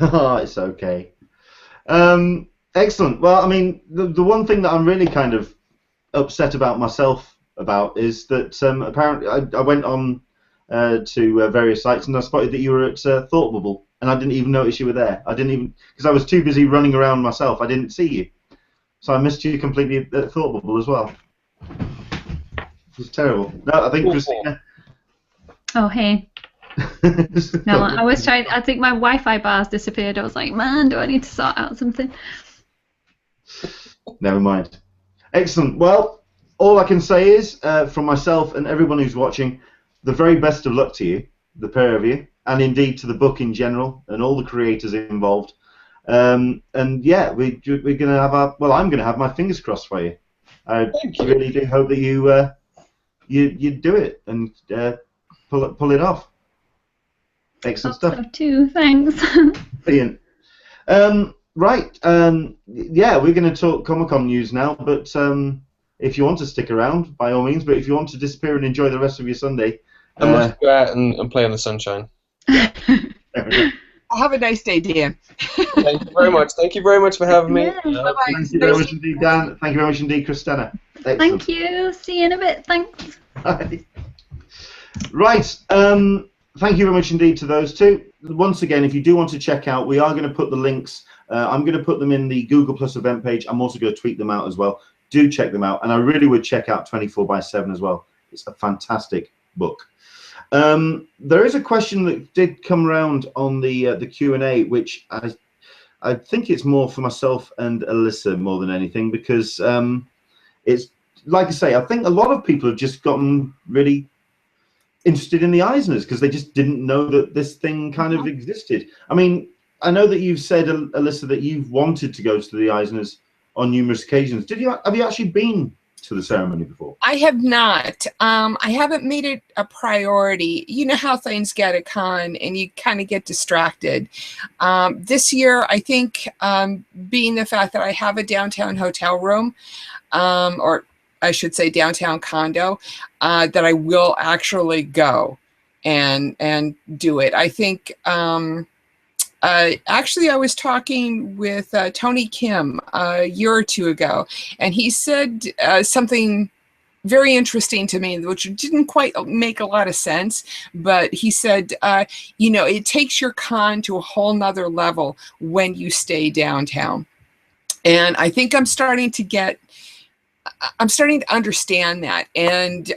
Oh, it's okay. Excellent. Well, I mean, the one thing that I'm really kind of upset about myself about is that apparently I went on to various sites and I spotted that you were at Thought Bubble, and I didn't even notice you were there. I didn't even, because I was too busy running around myself. I didn't see you, so I missed you completely at Thought Bubble as well. It was terrible. No, I think Christina. Oh hey. No, I was trying. I think my Wi-Fi bars disappeared. I was like, man, do I need to sort out something? Never mind. Excellent. Well, all I can say is, from myself and everyone who's watching, the very best of luck to you, the pair of you, and indeed to the book in general and all the creators involved. And yeah, we're going to have I'm going to have my fingers crossed for you. I really do hope that you do it and pull it off. Excellent stuff. So too. Thanks. Brilliant. Right. Yeah, we're going to talk Comic-Con news now, but if you want to stick around, by all means. But if you want to disappear and enjoy the rest of your Sunday, I must go out and play in the sunshine. Have a nice day, Dan. Thank you very much. Thank you very much for having me. Yeah. Bye-bye. Thank you very much indeed, Dan. Thank you very much indeed, Christina. Excellent. Thank you. See you in a bit. Thanks. Right. Thank you very much indeed to those two. Once again, if you do want to check out, we are going to put the links. I'm going to put them in the Google Plus event page. I'm also going to tweet them out as well. Do check them out, and I really would check out 24/7 as well. It's a fantastic book. There is a question that did come around on the Q&A, which I think it's more for myself and Alyssa more than anything, because it's like I say, I think a lot of people have just gotten really interested in the Eisners because they just didn't know that this thing kind of existed. I mean, I know that you've said, Alyssa, that you've wanted to go to the Eisners on numerous occasions. Have you actually been to the ceremony before? I have not. I haven't made it a priority. You know how things get at con and you kind of get distracted. This year, I think, being the fact that I have a downtown hotel room, or I should say downtown condo, that I will actually go and do it. I think actually I was talking with Tony Kim a year or two ago, and he said something very interesting to me, which didn't quite make a lot of sense, but he said, you know, it takes your con to a whole nother level when you stay downtown. And I think I'm starting to understand that, and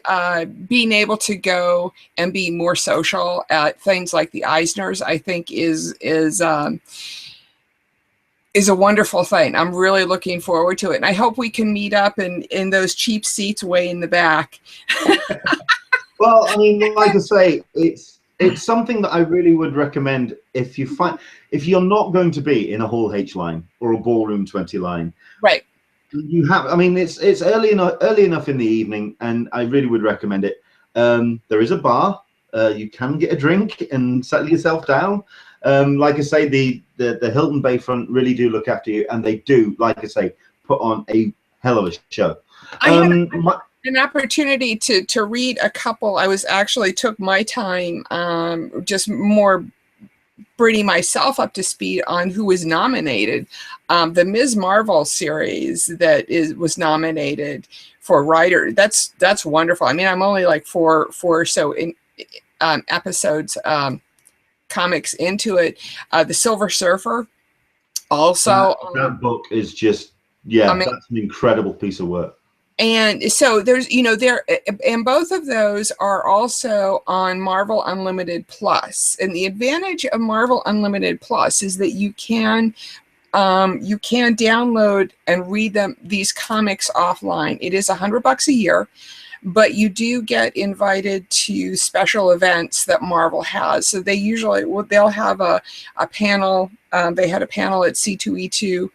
being able to go and be more social at things like the Eisners, I think is a wonderful thing. I'm really looking forward to it, and I hope we can meet up in those cheap seats way in the back. Well, I mean, like I say, it's something that I really would recommend if you're not going to be in a Hall H line or a Ballroom 20 line. Right. You have, I mean, it's early enough in the evening, and I really would recommend it. There is a bar. You can get a drink and settle yourself down. Like I say, the Hilton Bayfront really do look after you, and they do, like I say, put on a hell of a show. I had an opportunity to read a couple. I took my time, just more bringing myself up to speed on who was nominated. The Ms. Marvel series that was nominated for writer. That's wonderful. I mean, I'm only like four or so in episodes, comics into it. The Silver Surfer, also. That book is just, yeah, that's an incredible piece of work. And so there's, you know, and both of those are also on Marvel Unlimited Plus. And the advantage of Marvel Unlimited Plus is that you can download and read these comics offline. It is $100 a year, but you do get invited to special events that Marvel has. So they usually, they'll have a panel. They had a panel at C2E2.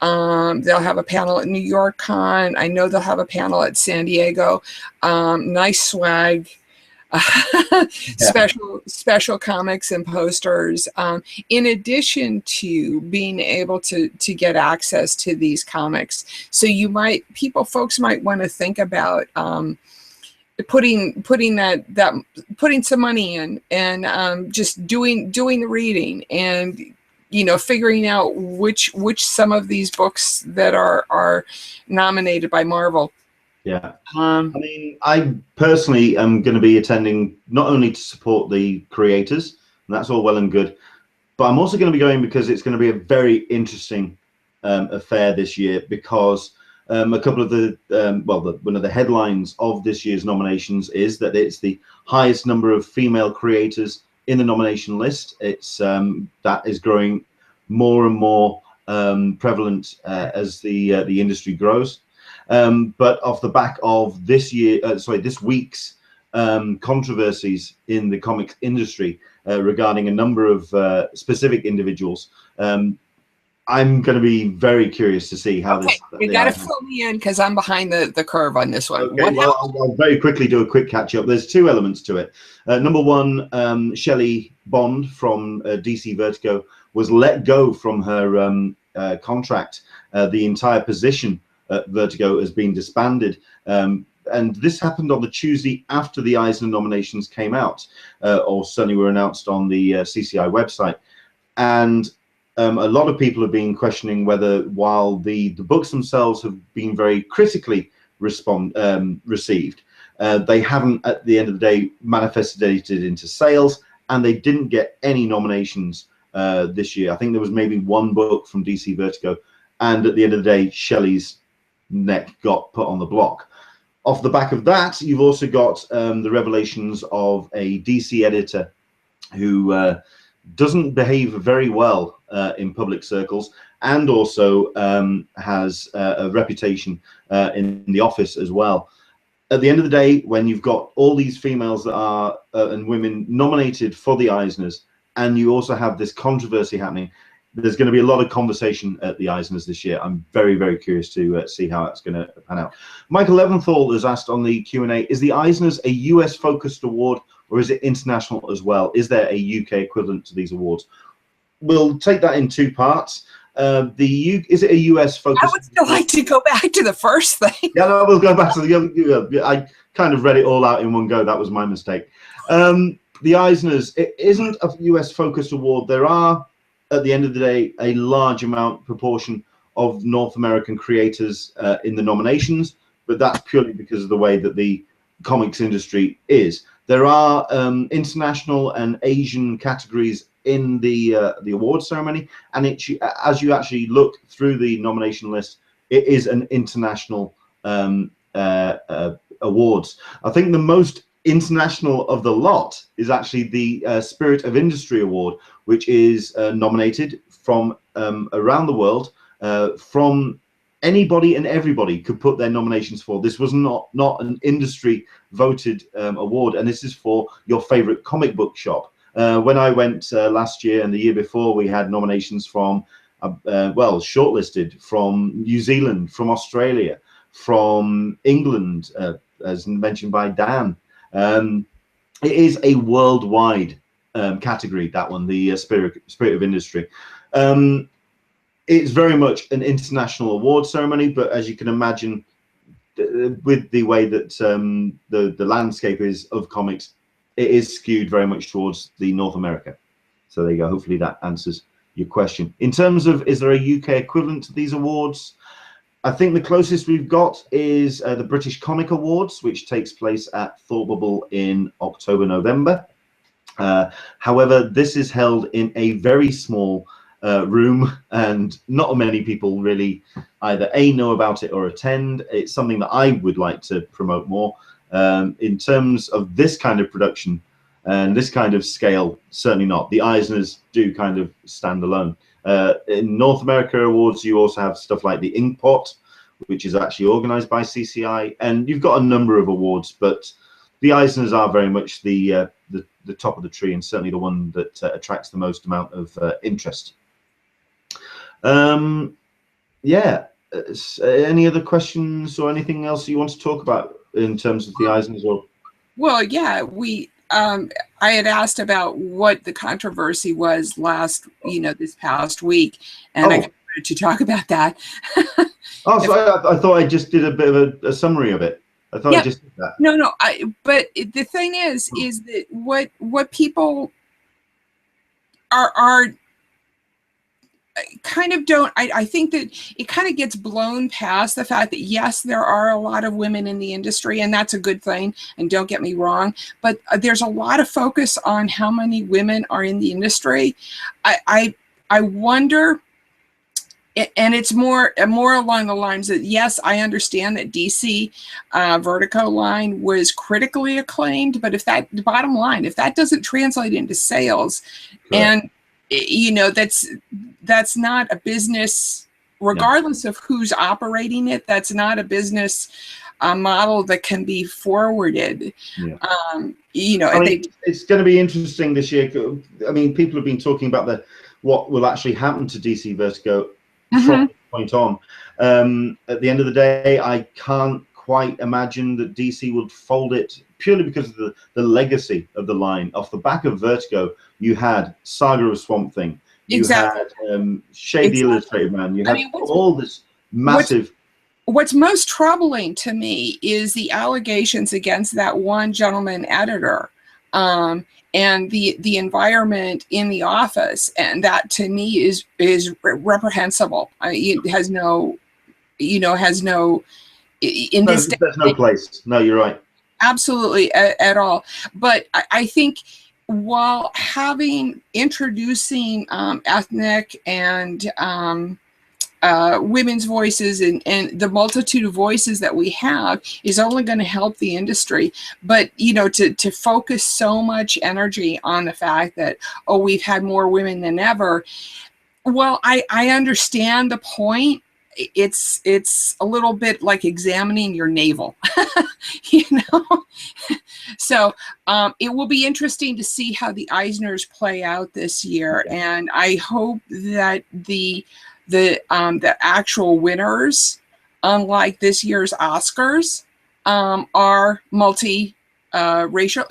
They'll have a panel at New York Con. I know they'll have a panel at San Diego. Nice swag, special comics and posters. In addition to being able to get access to these comics, so folks might want to think about putting some money in and just doing the reading and, you know, figuring out which some of these books that are nominated by Marvel. Yeah. I mean, I personally am going to be attending not only to support the creators, and that's all well and good, but I'm also going to be going because it's going to be a very interesting affair this year, because a couple of one of the headlines of this year's nominations is that it's the highest number of female creators in the nomination list. It's that is growing more and more prevalent as the industry grows. but off the back of this week's controversies in the comics industry regarding a number of specific individuals. I'm going to be very curious to see how this. You got to fill me in because I'm behind the curve on this one. Okay, I'll very quickly do a quick catch up. There's two elements to it. Number one, Shelley Bond from DC Vertigo was let go from her contract. The entire position at Vertigo has been disbanded. And this happened on the Tuesday after the Eisner nominations came out, or certainly were announced on the CCI website. And a lot of people have been questioning whether, while the books themselves have been very critically received, they haven't, at the end of the day, manifested into sales, and they didn't get any nominations this year. I think there was maybe one book from DC Vertigo, and at the end of the day, Shelley's neck got put on the block. Off the back of that, you've also got the revelations of a DC editor who doesn't behave very well in public circles, and also has a reputation in the office as well. At the end of the day, when you've got all these females that are and women nominated for the Eisners, and you also have this controversy happening, there's going to be a lot of conversation at the Eisners this year. I'm very, very curious to see how it's going to pan out. Michael Leventhal has asked on the Q&A, is the Eisners a US-focused award, or is it international as well? Is there a UK equivalent to these awards? We'll take that in two parts. Is it a US-focused? I would still like to go back to the first thing. Yeah, no, we'll go back to the. I kind of read it all out in one go. That was my mistake. The Eisners, it isn't a US-focused award. There are, at the end of the day, a large proportion of North American creators in the nominations, but that's purely because of the way that the comics industry is. There are international and Asian categories in the award ceremony, and as you actually look through the nomination list, it is an international awards. I think the most international of the lot is actually the Spirit of Industry Award, which is nominated from around the world. From anybody and everybody could put their nominations for. This was not an industry voted award, and this is for your favorite comic book shop. When I went last year and the year before, we had nominations from shortlisted from New Zealand, from Australia, from England, as mentioned by Dan. It is a worldwide category, that one, the Spirit of Industry. It's very much an international award ceremony, but as you can imagine, with the way that the landscape is of comics, it is skewed very much towards the North America. So there you go. Hopefully that answers your question. In terms of, is there a UK equivalent to these awards? I think the closest we've got is the British Comic Awards, which takes place at Thought Bubble in October, November. However, this is held in a very small room, and not many people really either know about it or attend. It's something that I would like to promote more. In terms of this kind of production and this kind of scale, certainly not. The Eisners do kind of stand alone. In North America Awards, you also have stuff like the Inkpot, which is actually organized by CCI, and you've got a number of awards, but the Eisners are very much the top of the tree, and certainly the one that attracts the most amount of interest. Yeah, any other questions or anything else you want to talk about in terms of the Eisners? Or well, yeah, I had asked about what the controversy was this past week, and I wanted to talk about that. Oh, so I thought I just did a bit of a summary of it. I thought I just did that. No. But the thing is that what people are kind of don't. I think that it kind of gets blown past the fact that yes, there are a lot of women in the industry, and that's a good thing. And don't get me wrong, but there's a lot of focus on how many women are in the industry. I wonder. And it's more along the lines that, yes, I understand that DC Vertigo line was critically acclaimed, but the bottom line, if that doesn't translate into sales, and that's not a business regardless of who's operating it, that's not a business model that can be forwarded. Yeah. You know, I mean, it's going to be interesting this year. I mean, people have been talking about what will actually happen to DC Vertigo from this point on. At the end of the day, I can't quite imagine that DC would fold it purely because of the legacy of the line. Off the back of Vertigo, you had Saga of Swamp Thing, you had Shade the Illustrated Man, you had all this massive... What's most troubling to me is the allegations against that one gentleman editor, and the environment in the office, and that to me is reprehensible. It has no, there's no place. No, you're right. Absolutely, at all. But I think while introducing ethnic and women's voices and the multitude of voices that we have is only going to help the industry. But, to focus so much energy on the fact that, we've had more women than ever. Well, I understand the point. It's a little bit like examining your navel, So it will be interesting to see how the Eisners play out this year. And I hope that the actual winners, unlike this year's Oscars, are multi-racial,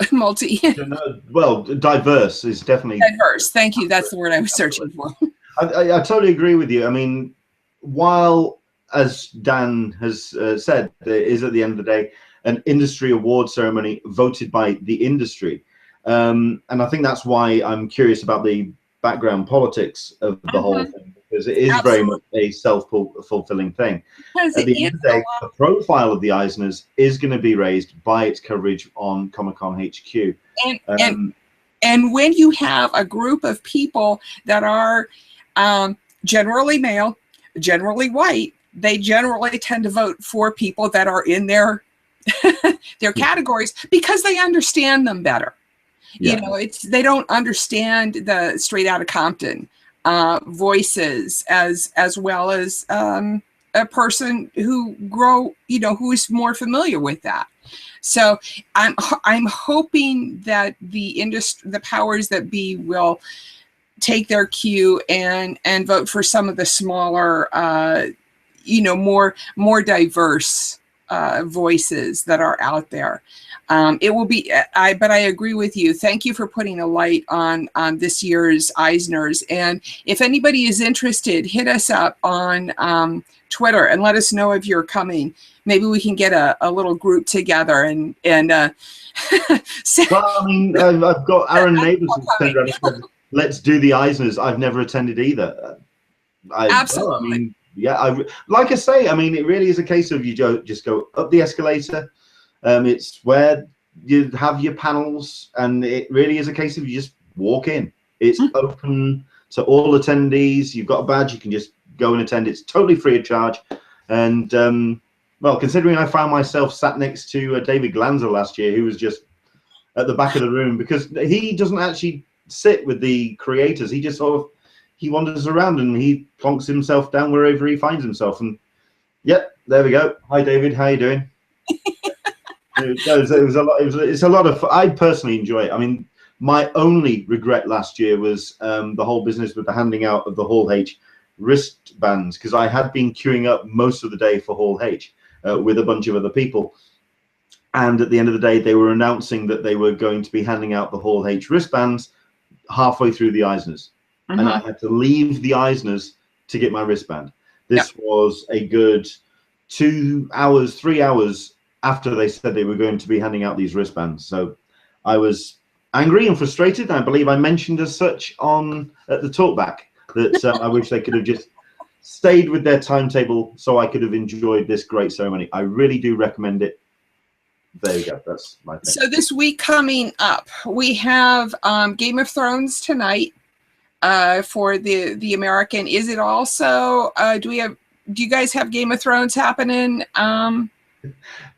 well, diverse is definitely diverse. Thank you. That's the word I was searching for. I totally agree with you. I mean, while, as Dan has said, there is at the end of the day an industry award ceremony voted by the industry, and I think that's why I'm curious about the background politics of the whole thing, because it is very much a self-fulfilling thing. At the end of the day, the profile of the Eisners is going to be raised by its coverage on Comic-Con HQ. And when you have a group of people that are generally male, generally white, they generally tend to vote for people that are in their categories because they understand them better. Yeah. They don't understand the straight out of Compton voices as well as a person who who is more familiar with that. So I'm hoping that the powers that be will take their cue and vote for some of the smaller, more diverse voices that are out there. It will be, but I agree with you. Thank you for putting a light on this year's Eisners. And if anybody is interested, hit us up on Twitter and let us know if you're coming. Maybe we can get a little group together and well, I mean, I've got Aaron Nabus who said, let's do the Eisners. I've never attended either. Absolutely. Well, I mean, yeah, like I say, I mean, it really is a case of you just go up the escalator. It's where you have your panels, and it really is a case of you just walk in. It's open to all attendees. You've got a badge, you can just go and attend. It's totally free of charge. And well, considering I found myself sat next to David Glanzer last year, who was just at the back of the room, because he doesn't actually sit with the creators. He just he wanders around and he plonks himself down wherever he finds himself. And yep, there we go. Hi, David. How you doing? It's a lot of fun. I personally enjoy it. I mean, my only regret last year was the whole business with the handing out of the Hall H wristbands, because I had been queuing up most of the day for Hall H with a bunch of other people. And at the end of the day, they were announcing that they were going to be handing out the Hall H wristbands halfway through the Eisners. And I had to leave the Eisners to get my wristband. This was a good 2 hours, 3 hours after they said they were going to be handing out these wristbands. So I was angry and frustrated. I believe I mentioned as such at the talkback that I wish they could have just stayed with their timetable so I could have enjoyed this great ceremony. I really do recommend it. There you go. That's my thing. So this week coming up, we have Game of Thrones tonight for the American. Is it also? Do you guys have Game of Thrones happening?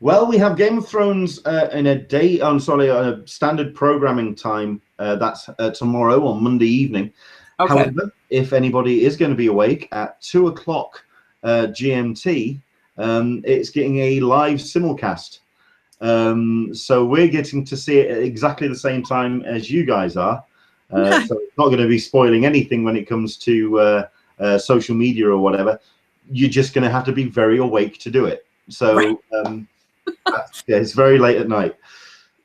Well, we have Game of Thrones in a standard programming time. That's tomorrow on Monday evening. Okay. However, if anybody is going to be awake at 2 o'clock GMT, it's getting a live simulcast. So we're getting to see it at exactly the same time as you guys are. So it's not going to be spoiling anything when it comes to social media or whatever. You're just going to have to be very awake to do it. So it's very late at night.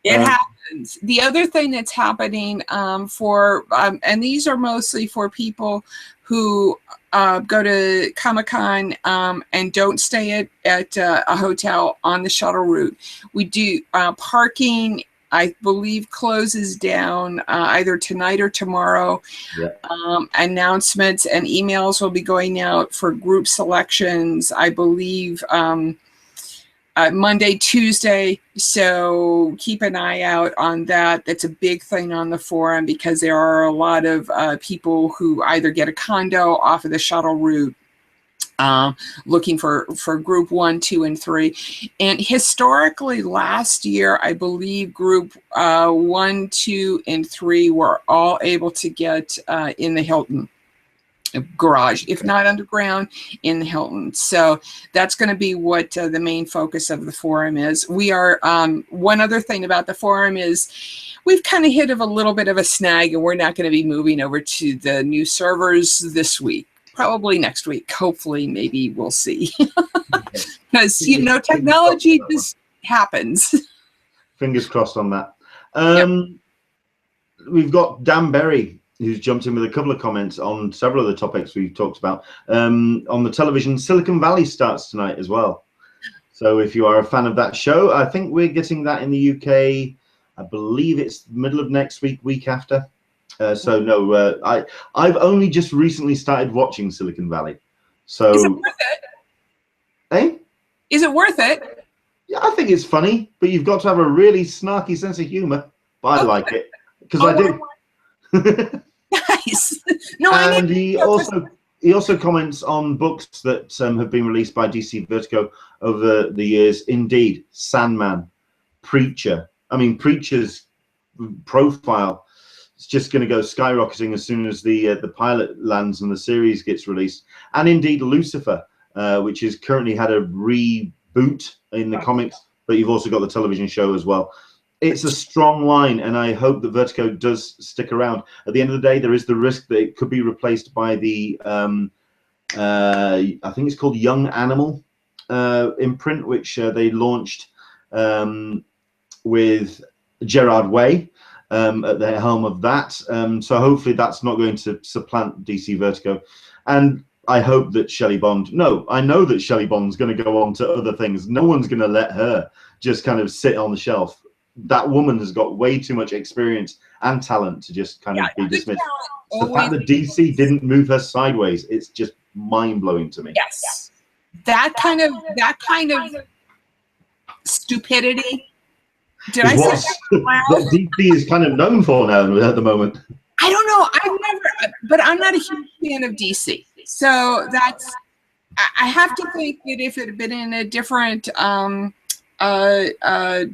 It happens. The other thing that's happening and these are mostly for people who go to Comic-Con and don't stay at a hotel on the shuttle route. We do parking, I believe, closes down either tonight or tomorrow. Yeah. Announcements and emails will be going out for group selections, I believe, Monday, Tuesday. So keep an eye out on that. That's a big thing on the forum because there are a lot of people who either get a condo off of the shuttle route, looking for group 1, 2, and 3. And historically, last year, I believe group 1, 2, and 3 were all able to get in the Hilton garage, if not underground, in the Hilton. So that's going to be what the main focus of the forum is. We are one other thing about the forum is we've kind of hit a little bit of a snag, and we're not going to be moving over to the new servers this week. Probably next week. Hopefully, maybe we'll see. Because technology just happens. Fingers crossed on that. We've got Dan Berry, who's jumped in with a couple of comments on several of the topics we've talked about. On the television, Silicon Valley starts tonight as well. So if you are a fan of that show, I think we're getting that in the UK. I believe it's middle of next week, week after. So no, I've only just recently started watching Silicon Valley. So is it worth it? Eh? Is it worth it? Yeah, I think it's funny, but you've got to have a really snarky sense of humor. But I like it because I do. Nice. No, and he also comments on books that have been released by DC Vertigo over the years. Indeed, Sandman, Preacher. I mean, Preacher's profile is just going to go skyrocketing as soon as the pilot lands and the series gets released. And indeed, Lucifer, which has currently had a reboot in the comics, but you've also got the television show as well. It's a strong line, and I hope that Vertigo does stick around. At the end of the day, there is the risk that it could be replaced by the, I think it's called Young Animal imprint, which they launched with Gerard Way at the helm of that. So hopefully that's not going to supplant DC Vertigo. And I hope that Shelley Bond, I know that Shelley Bond's going to go on to other things. No one's going to let her just kind of sit on the shelf. That woman has got way too much experience and talent to just kind of be dismissed. The fact that DC didn't move her sideways, it's just mind-blowing to me. Yes. That kind of stupidity. Did I say that loud? What DC is kind of known for now at the moment. I don't know. But I'm not a huge fan of DC. So that's, I have to think that if it had been in a different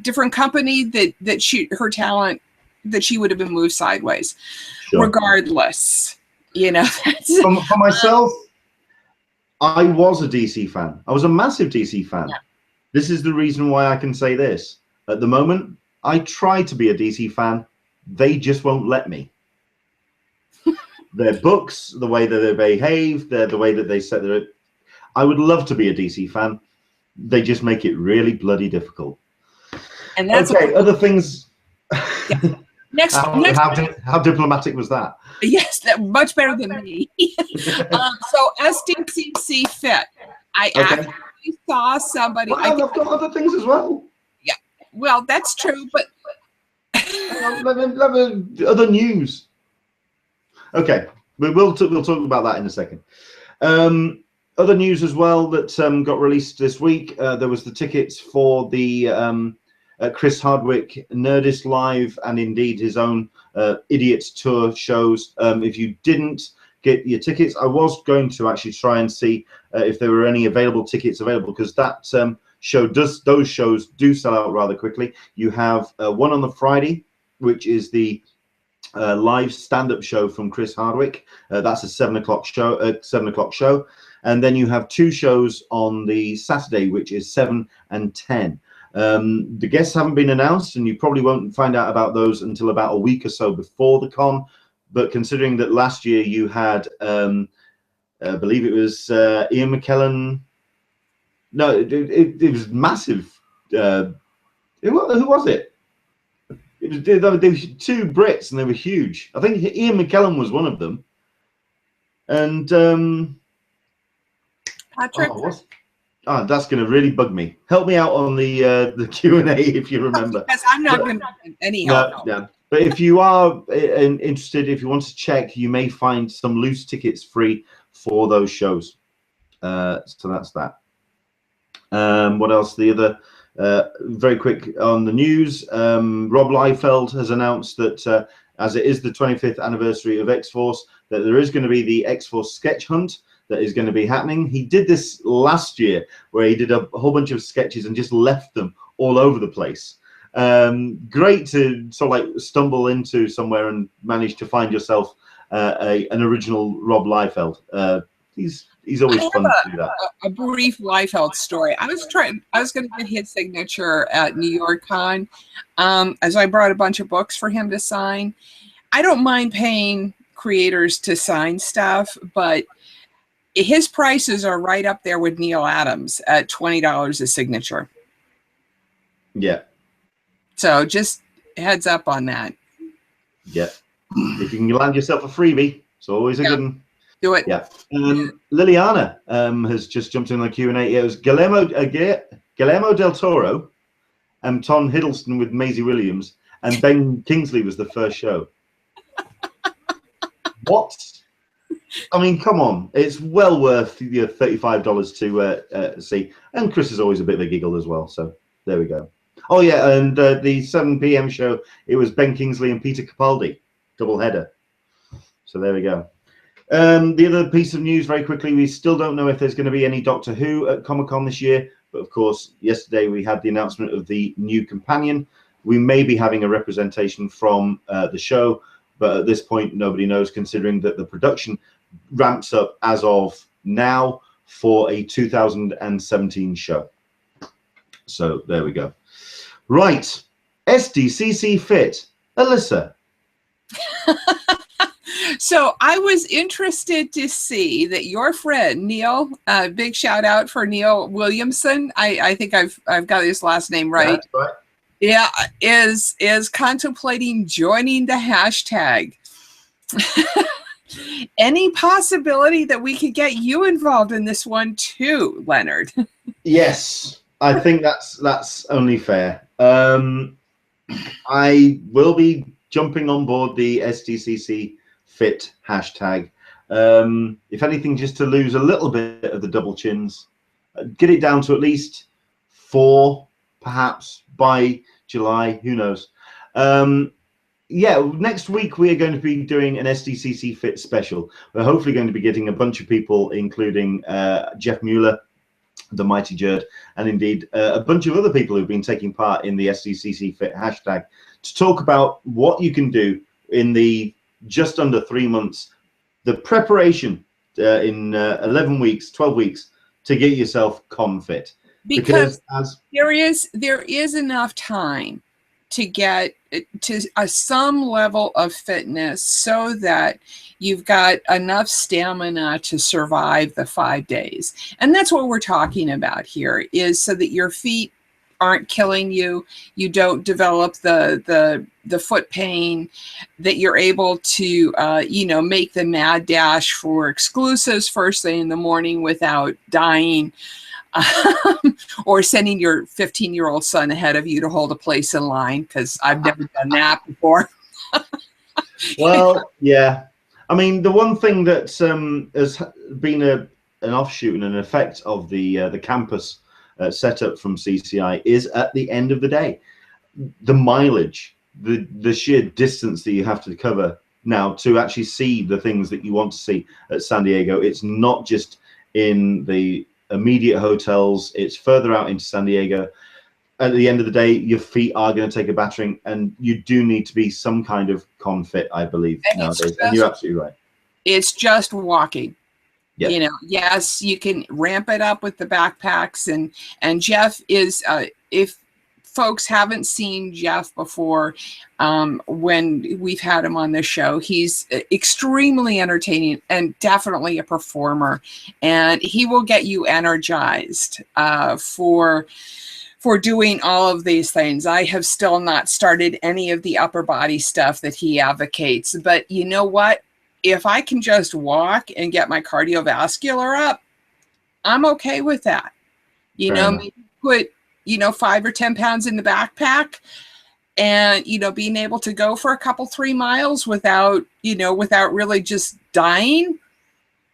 different company, that her talent, that she would have been moved sideways. Sure. Regardless, for myself, I was a DC fan. I was a massive DC fan. Yeah. This is the reason why I can say this. At the moment, I try to be a DC fan. They just won't let me. Their books, the way that they behave, the way that they set their... I would love to be a DC fan. They just make it really bloody difficult. And that's okay. Other things. Yeah. Next, how diplomatic was that? Yes, much better than me. So SDCC fit. I actually saw somebody. Well, I've got other things as well. Yeah. Well, that's true, but other news. Okay, we'll talk about that in a second. Other news as well that got released this week. There was the tickets for the Chris Hardwick Nerdist Live and indeed his own Idiots Tour shows. If you didn't get your tickets, I was going to actually try and see if there were any available tickets available, because that those shows do sell out rather quickly. You have one on the Friday, which is the live stand-up show from Chris Hardwick. That's a 7 o'clock show. and then you have 2 shows on the Saturday, which is 7 and 10. The guests haven't been announced, and you probably won't find out about those until about a week or so before the con. But considering that last year you had, I believe it was Ian McKellen. No, it was massive. Who was it? There were 2 Brits, and they were huge. I think Ian McKellen was one of them. And Patrick. That's going to really bug me. Help me out on the Q&A if you remember. Because I'm not going to get any help. No. But if you are interested, if you want to check, you may find some loose tickets free for those shows. So that's that. What else? The other, very quick on the news, Rob Liefeld has announced that as it is the 25th anniversary of X-Force, that there is going to be the X-Force sketch hunt that is going to be happening. He did this last year, where he did a whole bunch of sketches and just left them all over the place. Great to sort of like stumble into somewhere and manage to find yourself an original Rob Liefeld. He's always fun to do that. A brief Liefeld story. I was going to get his signature at New York Con, as I brought a bunch of books for him to sign. I don't mind paying creators to sign stuff, but his prices are right up there with Neil Adams at $20 a signature. Yeah. So just heads up on that. Yeah. If you can land yourself a freebie, it's always a good one. Do it. Yeah. Liliana has just jumped in on the Q&A. It was Guillermo del Toro and Tom Hiddleston with Maisie Williams, and Ben Kingsley was the first show. What? I mean, come on. It's well worth your $35 to see. And Chris is always a bit of a giggle as well. So there we go. Oh, yeah. And the 7 p.m. show, it was Ben Kingsley and Peter Capaldi. Double header. So there we go. The other piece of news, very quickly, we still don't know if there's going to be any Doctor Who at Comic-Con this year. But, of course, yesterday we had the announcement of the new companion. We may be having a representation from the show. But at this point, nobody knows, considering that the production ramps up as of now for a 2017 show. So there we go. Right. SDCC Fit. Alyssa. So I was interested to see that your friend Neil, big shout out for Neil Williamson. I think I've got his last name right. That's right. Yeah, is contemplating joining the hashtag. Any possibility that we could get you involved in this one too, Leonard? Yes, I think that's only fair. I will be jumping on board the SDCC Fit hashtag. If anything, just to lose a little bit of the double chins, get it down to at least 4, perhaps by July. Who knows? Yeah, next week we are going to be doing an SDCC Fit special. We're hopefully going to be getting a bunch of people, including Jeff Mueller, the Mighty Jerd, and indeed a bunch of other people who've been taking part in the SDCC Fit hashtag to talk about what you can do in the just under 3 months, the preparation in 11 weeks, 12 weeks to get yourself con fit. Because there is enough time to get to some level of fitness so that you've got enough stamina to survive the 5 days. And that's what we're talking about here, is so that your feet aren't killing you, you don't develop the foot pain, that you're able to make the mad dash for exclusives first thing in the morning without dying. Or sending your 15-year-old son ahead of you to hold a place in line, because I've never done that before. Well, yeah. I mean, the one thing that has been an offshoot and an effect of the campus setup from CCI is, at the end of the day, the mileage, the sheer distance that you have to cover now to actually see the things that you want to see at San Diego. It's not just in the immediate hotels, it's further out into San Diego. At the end of the day, your feet are going to take a battering, and you do need to be some kind of con fit, I believe, nowadays. And you're absolutely right. It's just walking. Yeah. You know, yes, you can ramp it up with the backpacks, and Jeff is if folks haven't seen Jeff before, when we've had him on this show, he's extremely entertaining and definitely a performer, and he will get you energized for doing all of these things. I have still not started any of the upper body stuff that he advocates, but you know what? If I can just walk and get my cardiovascular up, I'm okay with that. You know, maybe put, 5 or 10 pounds in the backpack and, being able to go for a couple, 3 miles without really just dying.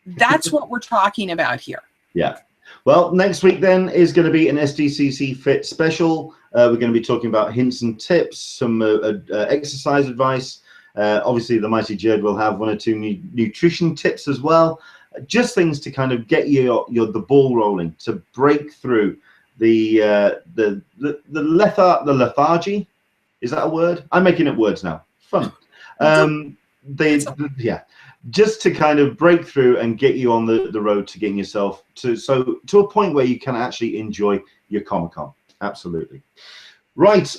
That's what we're talking about here. Yeah. Well, next week then is going to be an SDCC Fit special. We're going to be talking about hints and tips, some exercise advice. Obviously, the Mighty Jerd will have 1 or 2 nutrition tips as well. Just things to kind of get the ball rolling, to break through the lethargy. Is that a word? I'm making up words now. Fun. Just to kind of break through and get you on the road to getting yourself to a point where you can actually enjoy your Comic-Con. Absolutely. Right,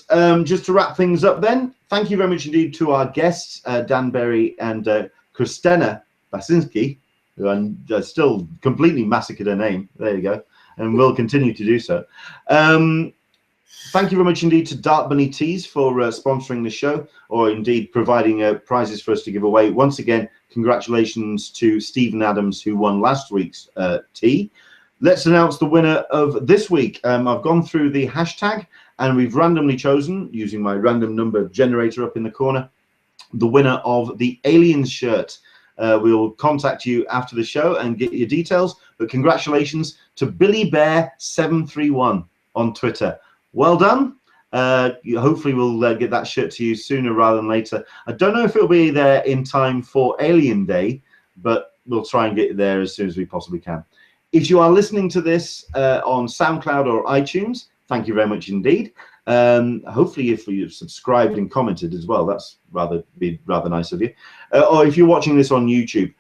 just to wrap things up then, thank you very much indeed to our guests, Dan Berry and Christina Basinski, who I still completely massacred her name. There you go, and will continue to do so. Thank you very much indeed to Dark Bunny Teas for sponsoring the show, or indeed providing prizes for us to give away. Once again, congratulations to Stephen Adams, who won last week's tea. Let's announce the winner of this week. I've gone through the hashtag, and we've randomly chosen, using my random number generator up in the corner, the winner of the Aliens shirt. We'll contact you after the show and get your details. But congratulations to Billy Bear 731 on Twitter. Well done. Hopefully we'll get that shirt to you sooner rather than later. I don't know if it'll be there in time for Alien Day, but we'll try and get it there as soon as we possibly can. If you are listening to this on SoundCloud or iTunes, thank you very much indeed. Hopefully if you've subscribed and commented as well, that's rather nice of you. Or if you're watching this on YouTube,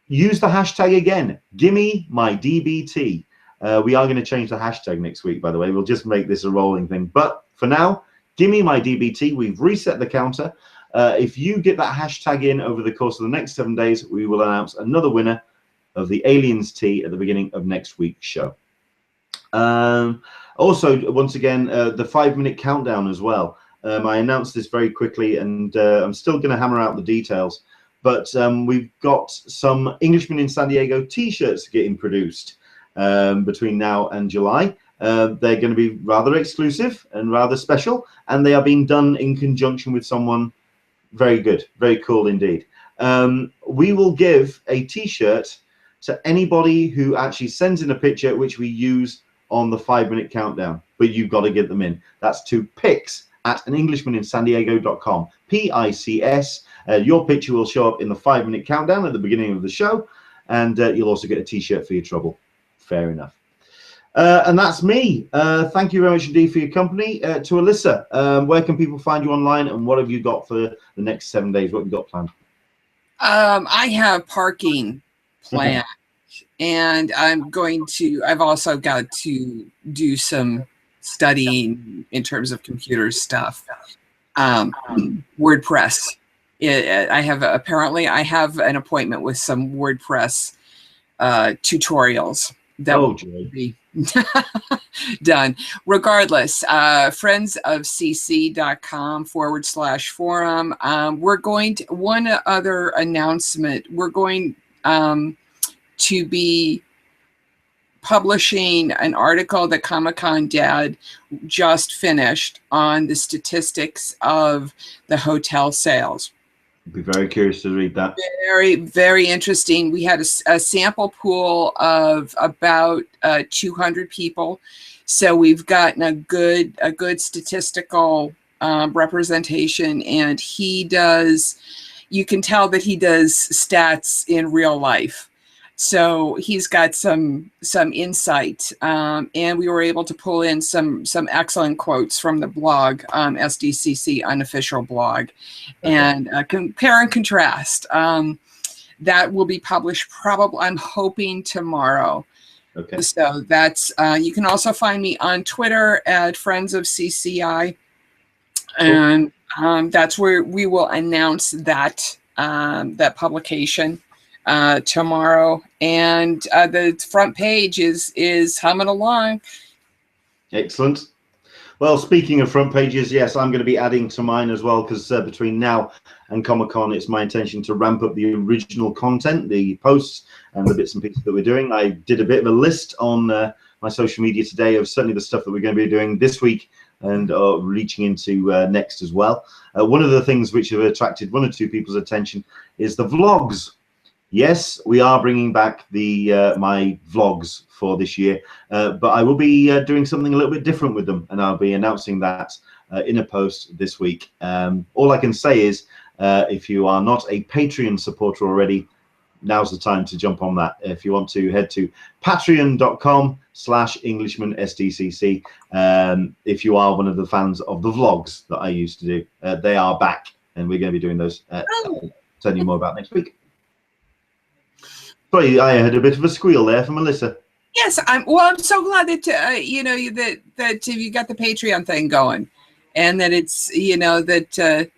use the hashtag again, GimmeMyDBT. We are going to change the hashtag next week, by the way. We'll just make this a rolling thing. But for now, GimmeMyDBT. We've reset the counter. If you get that hashtag in over the course of the next 7 days, we will announce another winner of the Aliens tea at the beginning of next week's show. Also, once again, the 5-minute countdown as well. I announced this very quickly, and I'm still going to hammer out the details. But we've got some Englishman in San Diego T-shirts getting produced between now and July. They're going to be rather exclusive and rather special, and they are being done in conjunction with someone very good, very cool indeed. We will give a T-shirt to anybody who actually sends in a picture, which we use on the 5-minute countdown, but you've got to get them in. That's to pics@anenglishmaninsandiego.com. PICS. Your picture will show up in the 5-minute countdown at the beginning of the show, and you'll also get a T-shirt for your trouble. Fair enough. And that's me. Thank you very much indeed for your company. To Alyssa, where can people find you online, and what have you got for the next 7 days? What have you got planned? I have parking planned. And I've also got to do some studying in terms of computer stuff. WordPress. I have an appointment with some WordPress tutorials that will be done. Regardless, friendsofcc.com/forum. We're going to, one other announcement, we're going to be publishing an article that Comic-Con Dad just finished on the statistics of the hotel sales. I'd be very curious to read that. Very, very interesting. We had a sample pool of about 200 people, so we've gotten a good statistical representation, and he does. You can tell that he does stats in real life. So he's got some insight, and we were able to pull in some excellent quotes from the blog, SDCC unofficial blog, and compare and contrast. that will be published probably, I'm hoping, tomorrow. Okay. So that's, you can also find me on Twitter at Friends of CCI. And that's where we will announce that, that publication tomorrow. And the front page is humming along. Excellent. Well, speaking of front pages, yes, I'm going to be adding to mine as well, because between now and Comic-Con, it's my intention to ramp up the original content, the posts and the bits and pieces that we're doing. I did a bit of a list on my social media today of certainly the stuff that we're going to be doing this week and reaching into next as well. One of the things which have attracted one or two people's attention is the vlogs. Yes, we are bringing back the my vlogs for this year, but I will be doing something a little bit different with them, and I'll be announcing that in a post this week. All I can say is, if you are not a Patreon supporter already, now's the time to jump on that. If you want to head to patreon.com/Englishman SDCC, if you are one of the fans of the vlogs that I used to do, they are back, and we're going to be doing those. I'll tell you more about next week. Sorry, I had a bit of a squeal there from Melissa. Yes, I'm so glad that you know that you got the Patreon thing going, and that it's that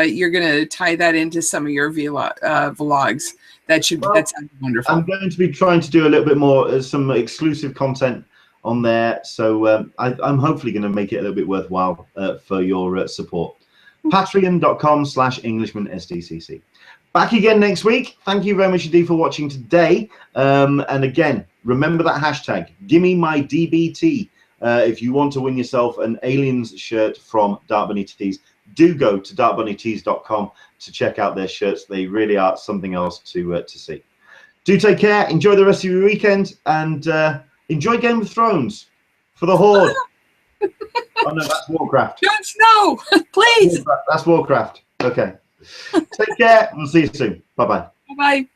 you're going to tie that into some of your vlogs. That sounds wonderful. I'm going to be trying to do a little bit more some exclusive content on there, so I'm hopefully going to make it a little bit worthwhile for your support. Patreon.com/Englishman SDCC. Back again next week. Thank you very much indeed for watching today. And again, remember that hashtag, GimmeMyDBT. If you want to win yourself an Aliens shirt from Dark Bunny Tees, do go to darkbunnytees.com to check out their shirts. They really are something else to see. Do take care. Enjoy the rest of your weekend, and enjoy Game of Thrones for the Horde. Oh no, that's Warcraft. Jon Snow, please. That's Warcraft. Okay. Take care. We'll see you soon. Bye-bye. Bye-bye.